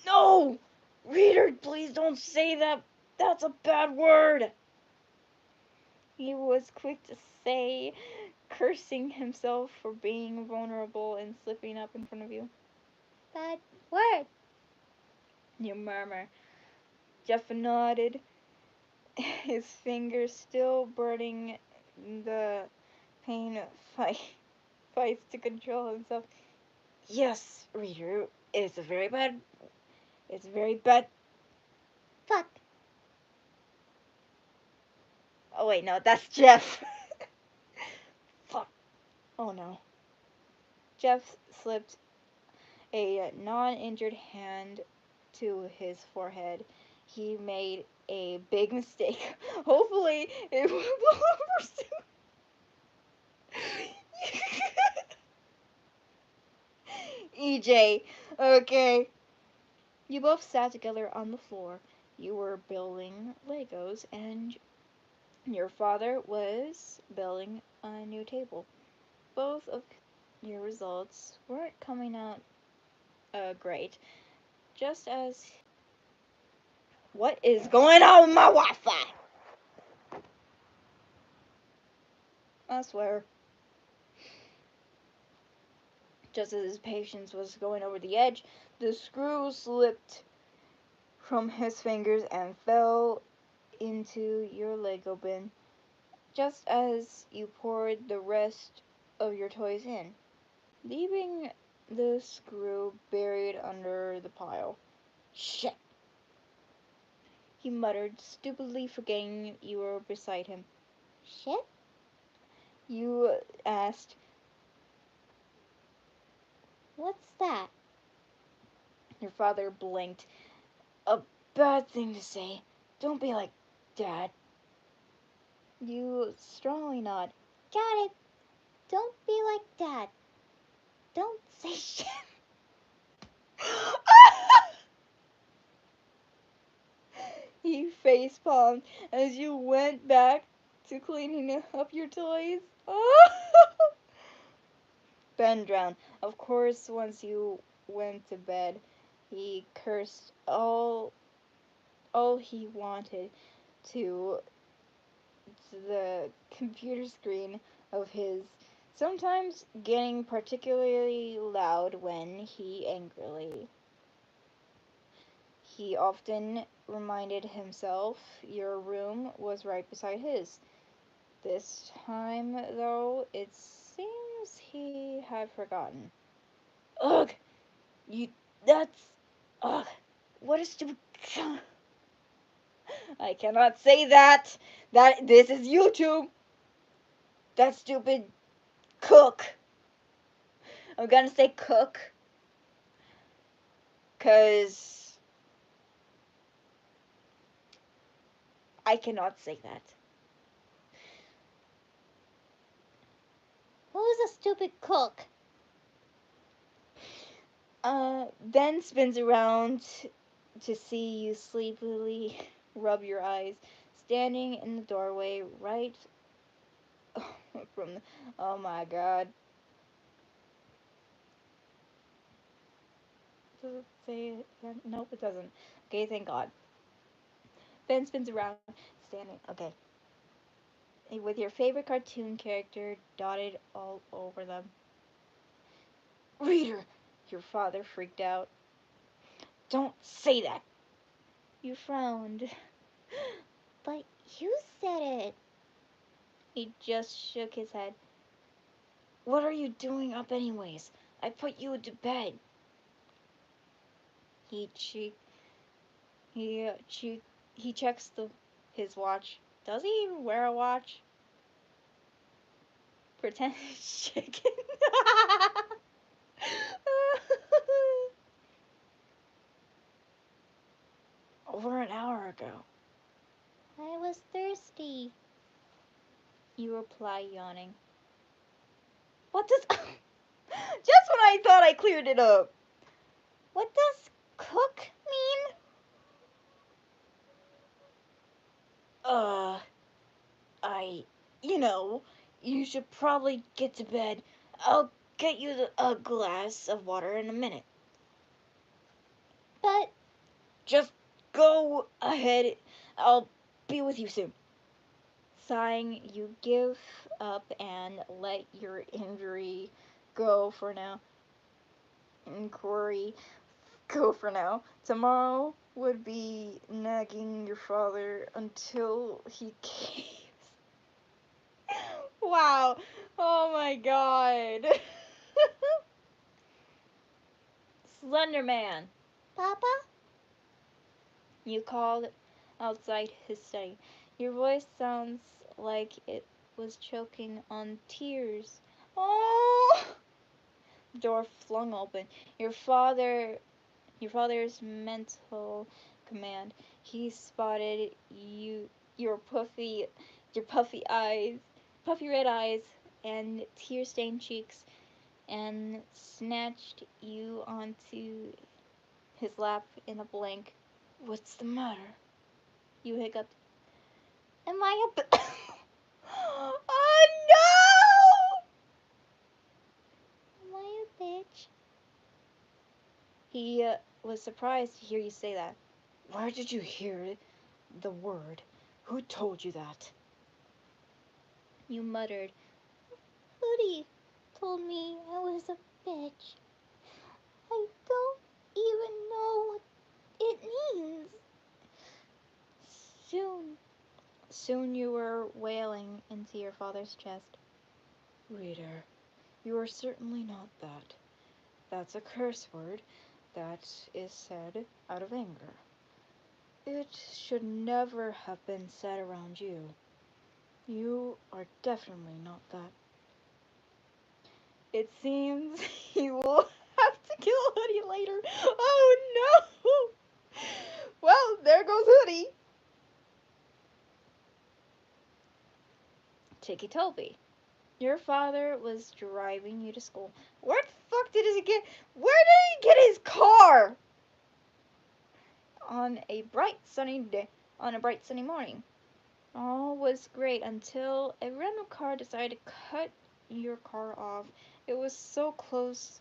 No! Reader, please don't say that. That's a bad word. He was quick to say, cursing himself for being vulnerable and slipping up in front of you. Bad word. You murmur. Jeff nodded, his fingers still burning the pain fights to control himself. Yes, reader, it's very bad. Fuck. Oh wait, no, that's Jeff. Fuck. Oh no. Jeff slipped a non-injured hand to his forehead. He made a big mistake. Hopefully, it will blow over soon. EJ, okay. You both sat together on the floor. You were building Legos, and your father was building a new table. Both of your results weren't coming out great. Just as. What is going on with my Wi Fi? I swear. Just as his patience was going over the edge, the screw slipped from his fingers and fell into your Lego bin, just as you poured the rest of your toys in, leaving the screw buried under the pile. Shit, he muttered, stupidly forgetting you were beside him. Shit? You asked. What's that? Your father blinked. A bad thing to say. Don't be like Dad. You strongly nod. Got it. Don't be like Dad. Don't say shit. He facepalmed as you went back to cleaning up your toys. Ben drowned. Of course, once you went to bed, he cursed all he wanted to the computer screen of his, sometimes getting particularly loud when he often reminded himself your room was right beside his. This time, though, it seems he had forgotten. Ugh! You. That's. Ugh! What a stupid. I cannot say that! This is YouTube! That stupid cook! I'm gonna say cook. 'Cause I cannot say that. Who's a stupid cook? Ben spins around to see you sleepily rub your eyes, standing in the doorway right from the, oh my god. Does it say it again? Nope, it doesn't. Okay, thank God. Ben spins around, standing, okay, with your favorite cartoon character dotted all over them. Reader, your father freaked out. Don't say that. You frowned. But you said it. He just shook his head. What are you doing up anyways? I put you to bed. He che- he checks his watch. Does he even wear a watch? Pretend it's chicken. Over an hour ago. I was thirsty. You reply, yawning. What does... Just when I thought I cleared it up. What does cook mean? Uh, I... You know, you should probably get to bed. I'll get you a glass of water in a minute. But Just go ahead. I'll be with you soon. Sighing, you give up and let your injury go for now. Inquiry, go for now. Tomorrow would be nagging your father until he caves. Wow. Oh my god. Slender Man. Papa? You called outside his study. Your voice sounds like it was choking on tears. Oh! The door flung open. Your father's mental command. He spotted your puffy eyes, puffy red eyes, and tear-stained cheeks, and snatched you onto his lap in a blank. What's the matter? You hiccuped. Am I a Oh no! am I a bitch? He was surprised to hear you say that. Where did you hear the word? Who told you that? You muttered. Hoodie told me I was a bitch. I don't even know what it means. Soon you were wailing into your father's chest. Reader, you are certainly not that. That's a curse word that is said out of anger. It should never have been said around you. You are definitely not that. It seems you will have to kill Hoodie later. Oh no! Well, there goes Hoodie. Chicky Toby. Your father was driving you to school. Where the fuck did he get? Where did he get his car? On a bright sunny day, on a bright sunny morning. All was great until a random car decided to cut your car off. It was so close.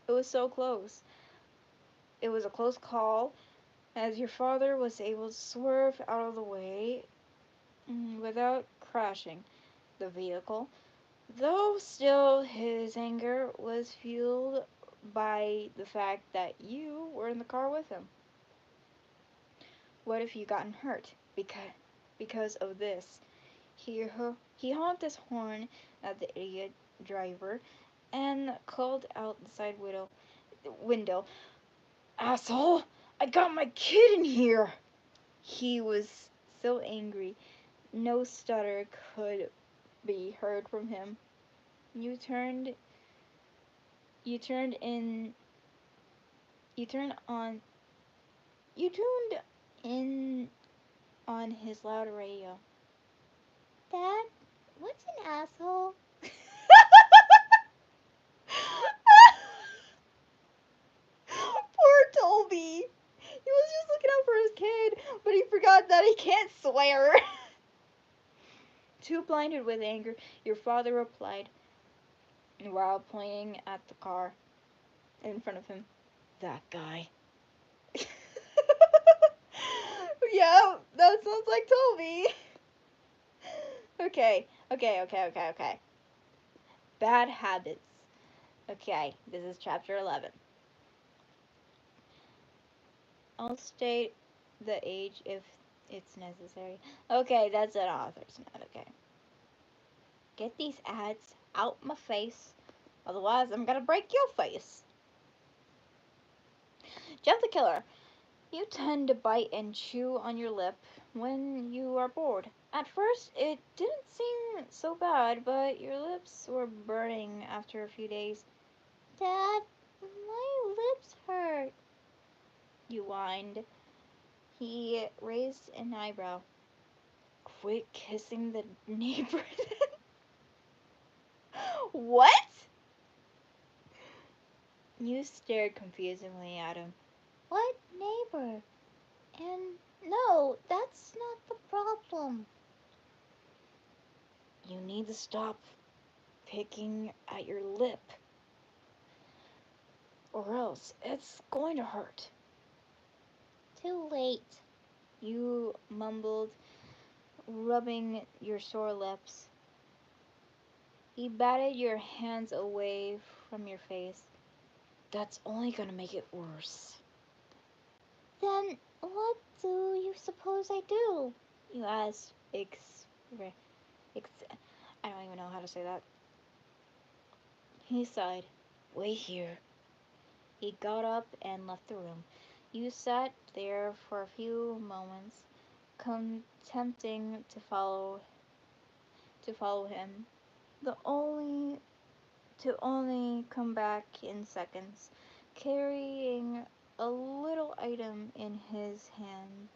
It was so close. It was a close call, as your father was able to swerve out of the way without crashing the vehicle. Though still, his anger was fueled by the fact that you were in the car with him. What if you gotten hurt because of this? He honked his horn at the idiot driver and called out the side window. Asshole! I got my kid in here! He was so angry, no stutter could be heard from him. You turned you turned in you turned on you tuned in on his loud radio. Dad, what's an asshole? that he can't swear. Too blinded with anger, your father replied, while pointing at the car in front of him. That guy. Yeah, that sounds like Toby. Okay. Bad habits. Okay, this is chapter 11. I'll state the age if it's necessary. Okay, that's an author's note, okay. Get these ads out my face, otherwise I'm gonna break your face. Jeff the Killer. You tend to bite and chew on your lip when you are bored. At first, it didn't seem so bad, but your lips were burning after a few days. Dad, my lips hurt. You whined. He raised an eyebrow. Quit kissing the neighbor then? What? You stared confusedly at him. What neighbor? And no, that's not the problem. You need to stop picking at your lip, or else it's going to hurt. Too late. You mumbled, rubbing your sore lips. He batted your hands away from your face. That's only gonna make it worse. Then what do you suppose I do? You asked, I don't even know how to say that. He sighed. Wait here. He got up and left the room. You sat there for a few moments, attempting to follow him. The only to only come back in seconds, carrying a little item in his hand.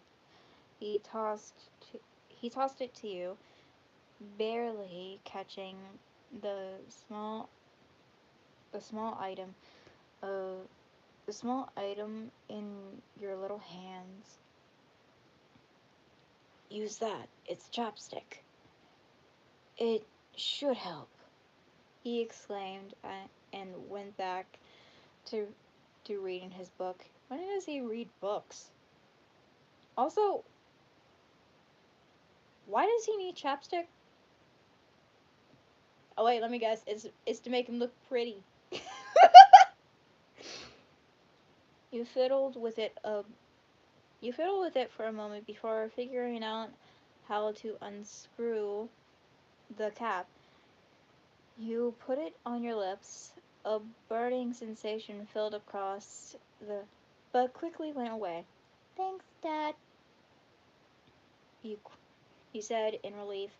He tossed he tossed it to you, barely catching the small the small item of the small item in your little hands. Use that. It's chopstick. It should help, he exclaimed, and went back to reading his book. When does he read books? Also, why does he need chapstick? Oh wait, let me guess. It's to make him look pretty. You fiddled with it for a moment before figuring out how to unscrew the cap. You put it on your lips. A burning sensation filled across but quickly went away. Thanks, Dad. He said in relief.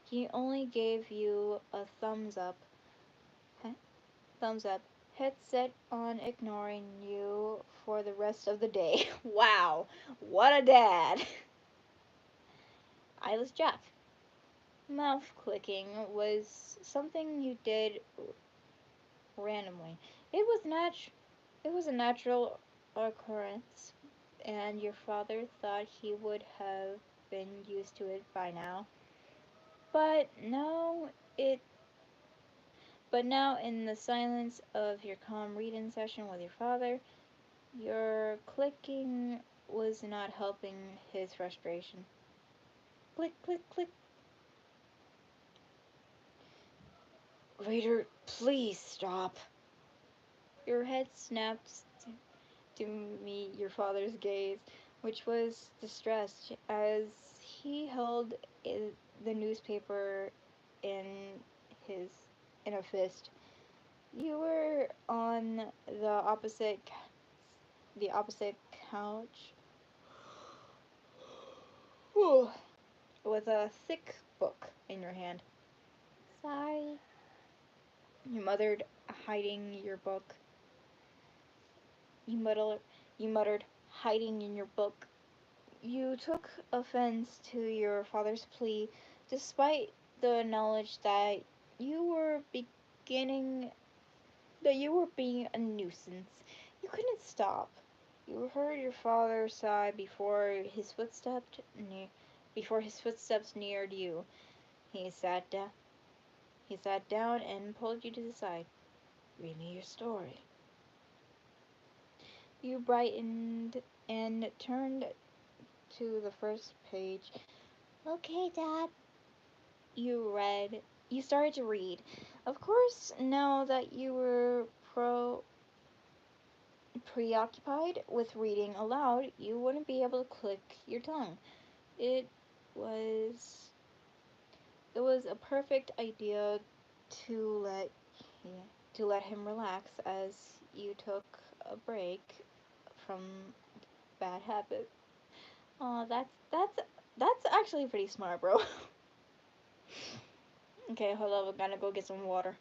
He only gave you a thumbs up. Thumbs up. Head set on ignoring you for the rest of the day. Wow, what a dad. I was Jeff. Mouth clicking was something you did randomly. It was a natural occurrence, and your father thought he would have been used to it by now. But now it but now in the silence of your calm reading session with your father, your clicking was not helping his frustration. Click, click, click. Reader, please stop. Your head snapped to meet your father's gaze, which was distressed as he held the newspaper in his in a fist. You were on the opposite couch with a thick book in your hand. Sorry. You muttered, hiding your book. You muttered, hiding in your book. You took offense to your father's plea, despite the knowledge that you were beginning that you were being a nuisance. You couldn't stop. You heard your father sigh before his footsteps neared you. He sat down. He sat down and pulled you to the side. Read me your story. You brightened and turned to the first page. Okay, Dad. You read. You started to read. Of course, now that you were preoccupied with reading aloud, you wouldn't be able to click your tongue. It was it was a perfect idea to let to let him relax as you took a break from bad habit. Oh, that's actually pretty smart, bro. Okay, hold on, I'm gonna go get some water.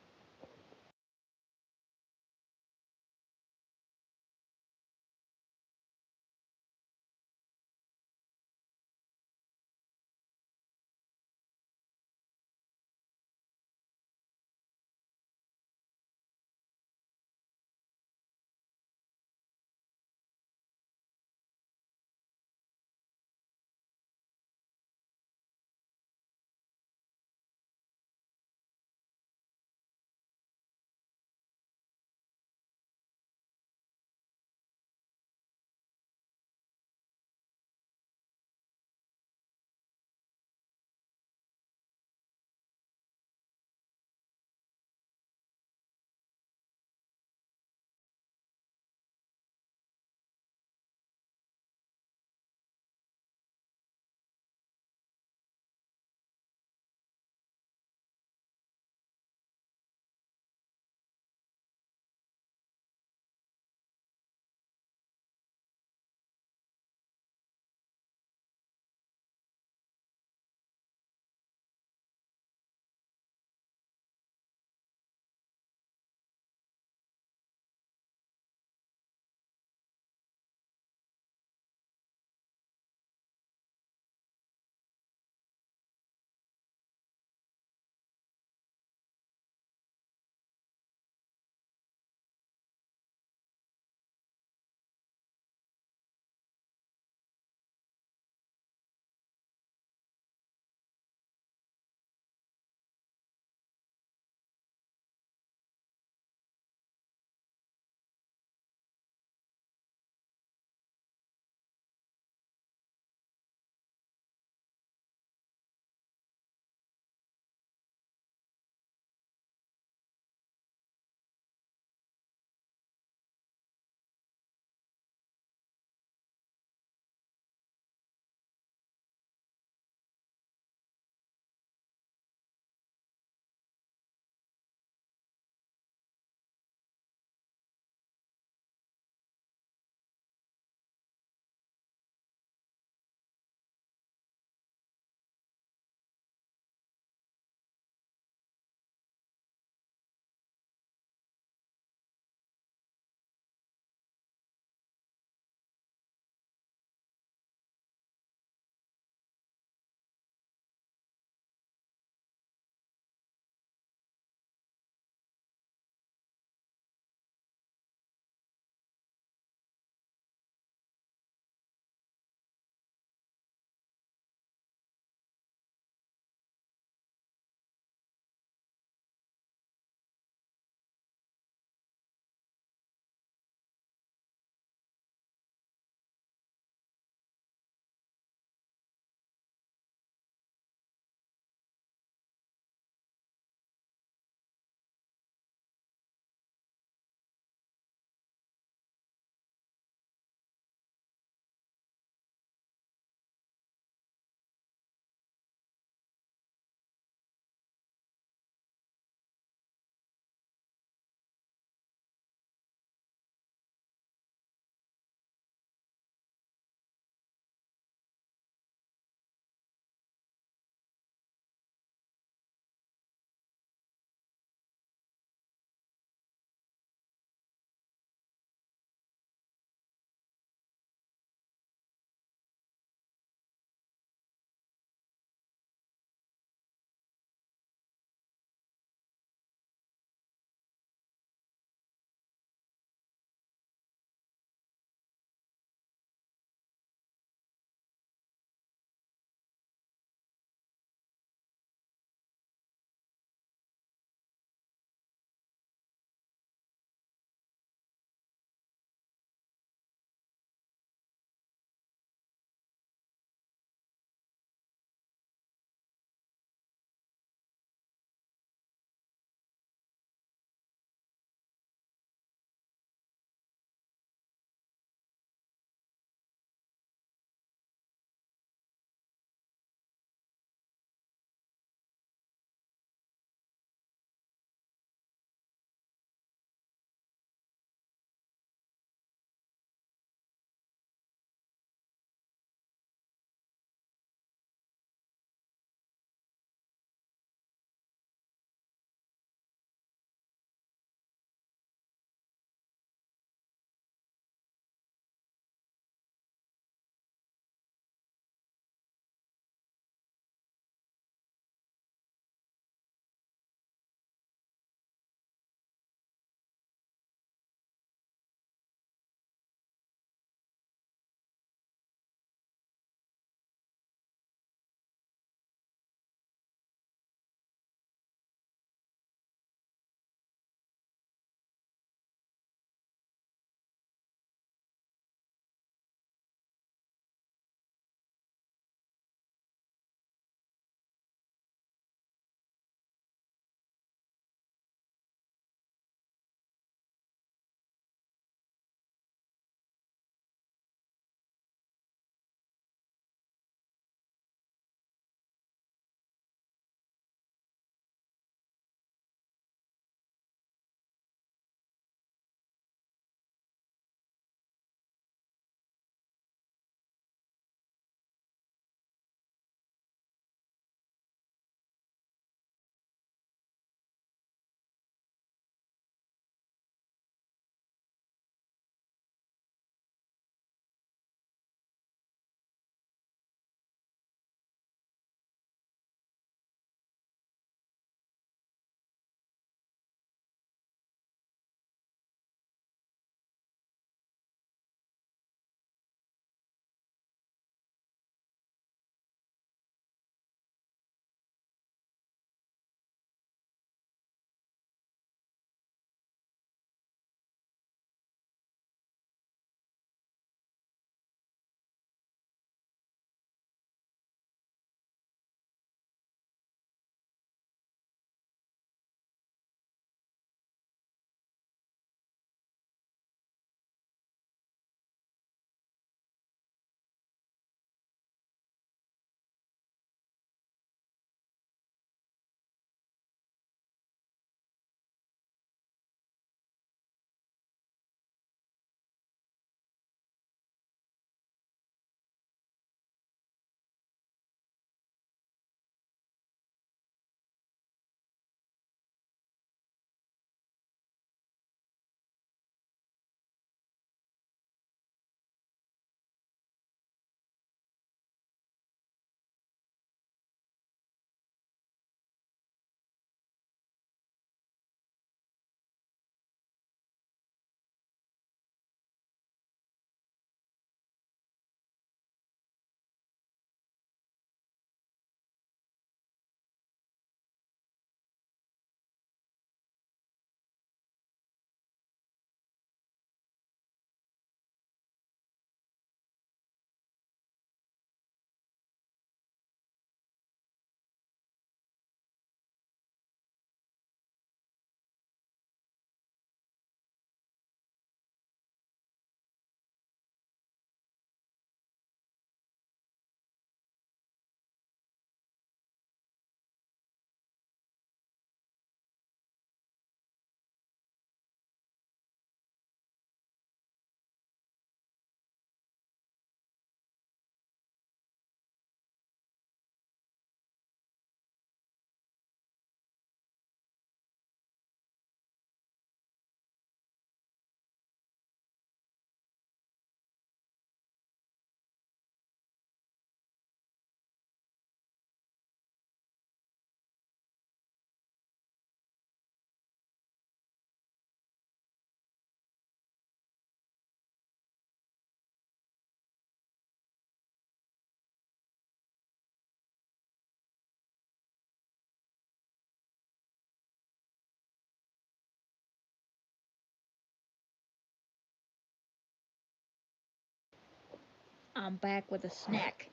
I'm back with a snack.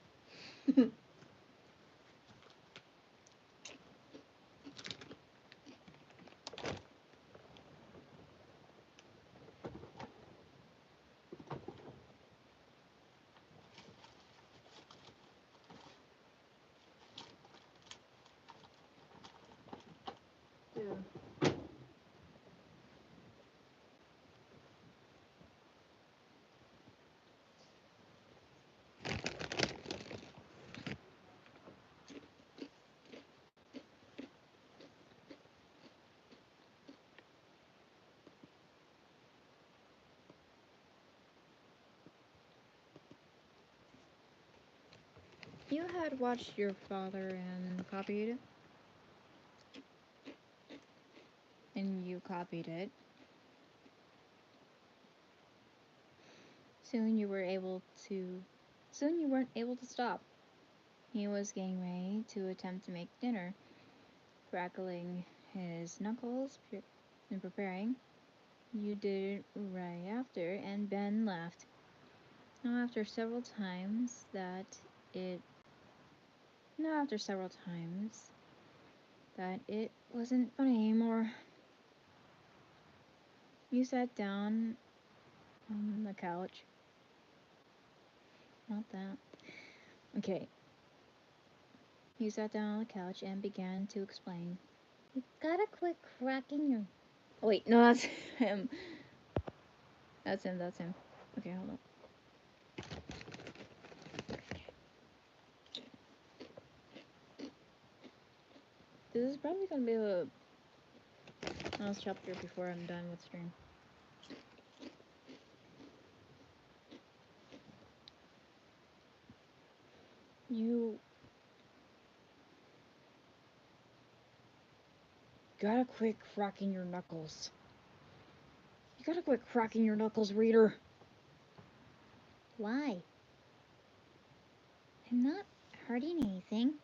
You had watched your father and copied it, and you copied it. Soon you were able to. Soon you weren't able to stop. He was getting ready to attempt to make dinner, crackling his knuckles and preparing. You did it right after, and Ben laughed. Now after several times it now after several times that it wasn't funny anymore. You sat down on the couch. Not that. Okay. You sat down on the couch and began to explain. You gotta quit cracking your. Wait, no, that's him. That's him. Okay, hold on. This is probably gonna be the last chapter before I'm done with stream. You gotta quit cracking your knuckles. You gotta quit cracking your knuckles, reader. Why? I'm not hurting anything.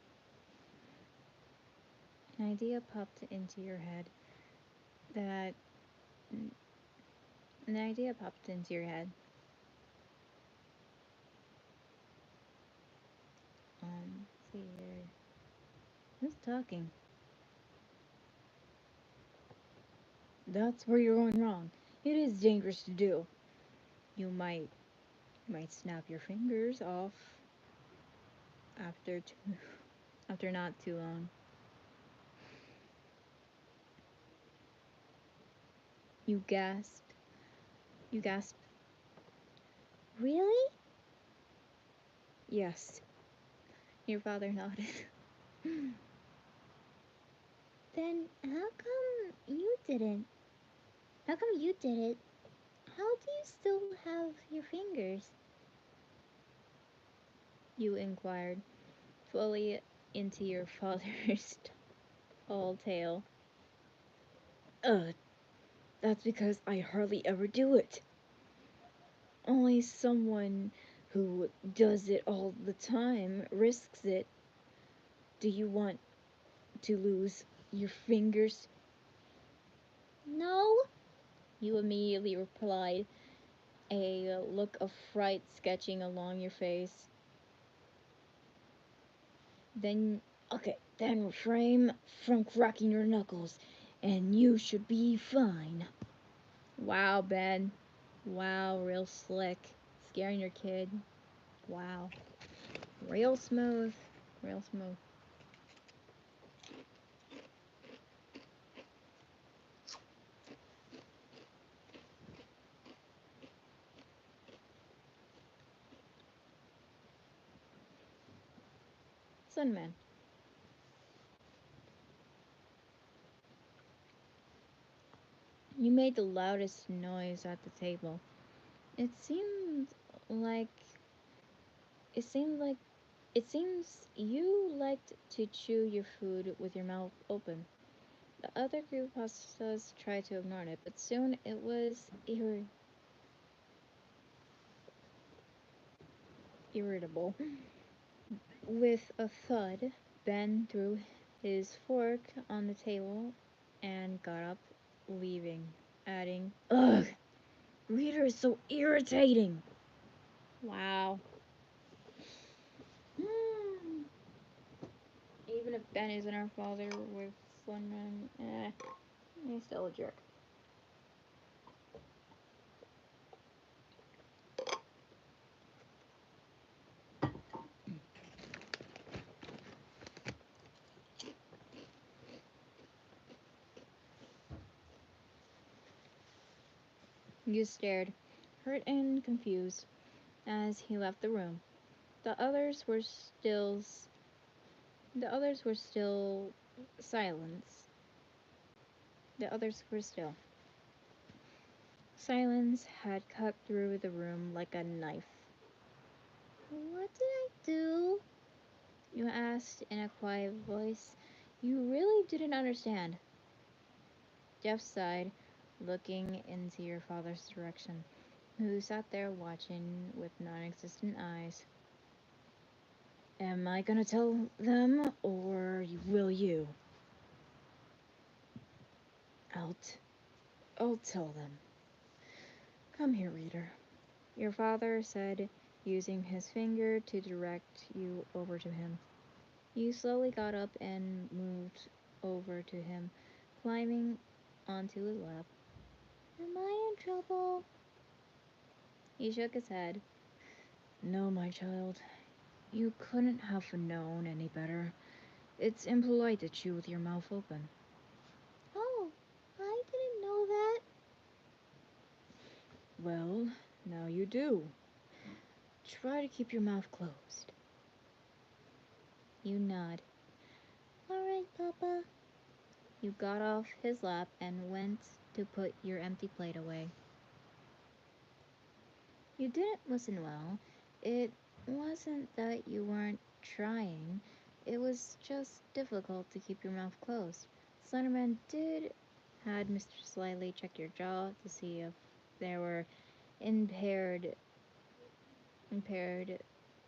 An idea popped into your head that. An idea popped into your head. Let's see here. Who's talking? That's where you're going wrong. It is dangerous to do. You might snap your fingers off after after not too long. You gasped. You gasped. Really? Yes. Your father nodded. Then how come you didn't? How come you did it? How do you still have your fingers? You inquired, fully into your father's tall tale. That's because I hardly ever do it. Only someone who does it all the time risks it. Do you want to lose your fingers? No. You immediately replied, a look of fright sketching along your face. Then refrain from cracking your knuckles, and you should be fine. Wow, Ben. Wow, real slick. Scaring your kid. Wow. Real smooth. Real smooth. Sunman. You made the loudest noise at the table. It seemed like it seemed like it seems you liked to chew your food with your mouth open. The other creepypastas tried to ignore it, but soon it was irritable. With a thud, Ben threw his fork on the table and got up, leaving, adding, "Ugh, Reader is so irritating." Wow. Even if Ben isn't our father with Slenderman, he's still a jerk. You stared, hurt and confused, as he left the room. The others were still The others were still silence. The others were still. Silence had cut through the room like a knife. What did I do? You asked in a quiet voice. You really didn't understand. Jeff sighed, looking into your father's direction, who sat there watching with non-existent eyes. Am I gonna tell them, or will you? I'll tell them. Come here, reader. Your father said, using his finger to direct you over to him. You slowly got up and moved over to him, climbing onto his lap. Am I in trouble? He shook his head. No, my child. You couldn't have known any better. It's impolite to chew with your mouth open. Oh, I didn't know that. Well, now you do. Try to keep your mouth closed. You nod. All right, Papa. You got off his lap and went to put your empty plate away. You didn't listen well. It wasn't that you weren't trying, it was just difficult to keep your mouth closed. Slenderman did had Mr. Slyly check your jaw to see if there were impaired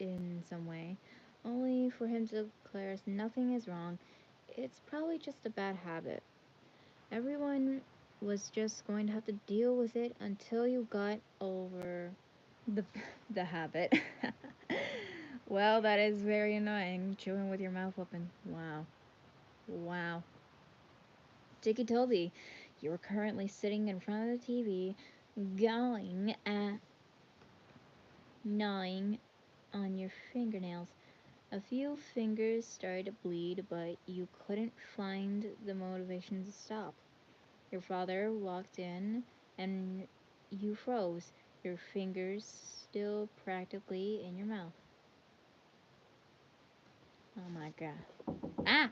in some way, only for him to declare nothing is wrong. It's probably just a bad habit. Everyone was just going to have to deal with it until you got over the the habit. Well, that is very annoying, chewing with your mouth open. Wow. Wow. Dicky Toby, you're currently sitting in front of the TV, going at gnawing on your fingernails. A few fingers started to bleed, but you couldn't find the motivation to stop. Your father walked in, and you froze, your fingers still practically in your mouth. Oh my god. Ah!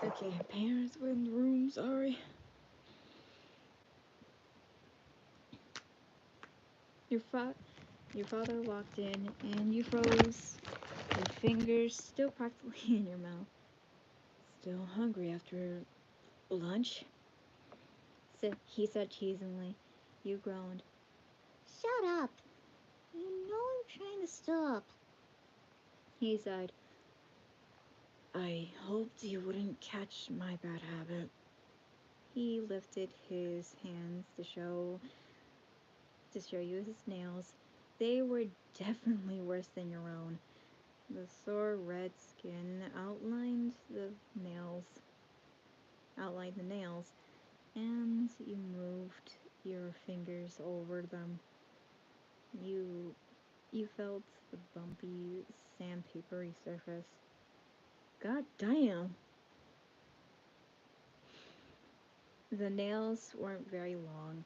Okay, parents were in the room, sorry. Your father walked in and you froze, your fingers still practically in your mouth. Still hungry after lunch? He said teasingly. You groaned. Shut up. You know I'm trying to stop. He sighed. I hoped you wouldn't catch my bad habit. He lifted his hands to show you his nails. They were definitely worse than your own. The sore red skin outlined the nails, and you moved your fingers over them. You felt the bumpy, sandpapery surface. God damn. The nails weren't very long,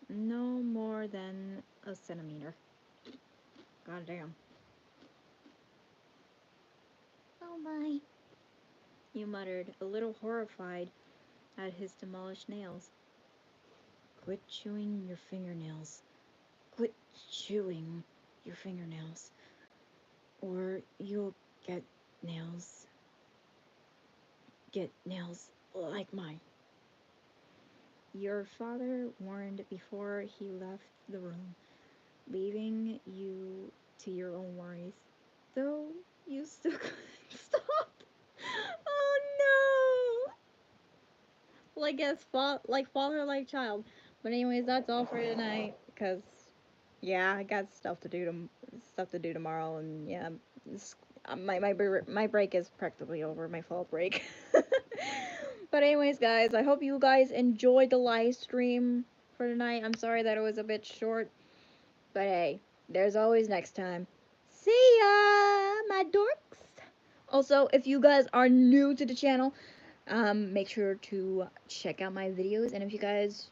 no more than a centimeter. God damn. Oh my. You muttered, a little horrified at his demolished nails. Quit chewing your fingernails. Quit chewing your fingernails. Or you'll get nails. Get nails like mine. Your father warned before he left the room, leaving you to your own worries. Though you still couldn't stop. Oh no! Like father, like child. But anyways, that's all for tonight. Cause yeah, I got stuff to do tomorrow, and yeah, my break is practically over. My fall break. But anyways, guys, I hope you guys enjoyed the live stream for tonight. I'm sorry that it was a bit short, but hey, there's always next time. See ya, my dorks. Also, if you guys are new to the channel, make sure to check out my videos, and if you guys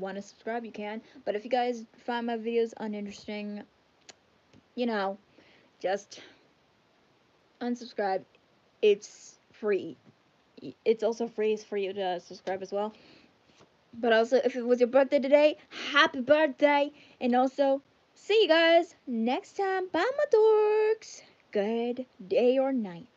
want to subscribe, you can. But if you guys find my videos uninteresting, you know, just unsubscribe. It's free. It's also free for you to subscribe as well. But also, if it was your birthday today, happy birthday! And also, see you guys next time. Bye, my dorks. Good day or night.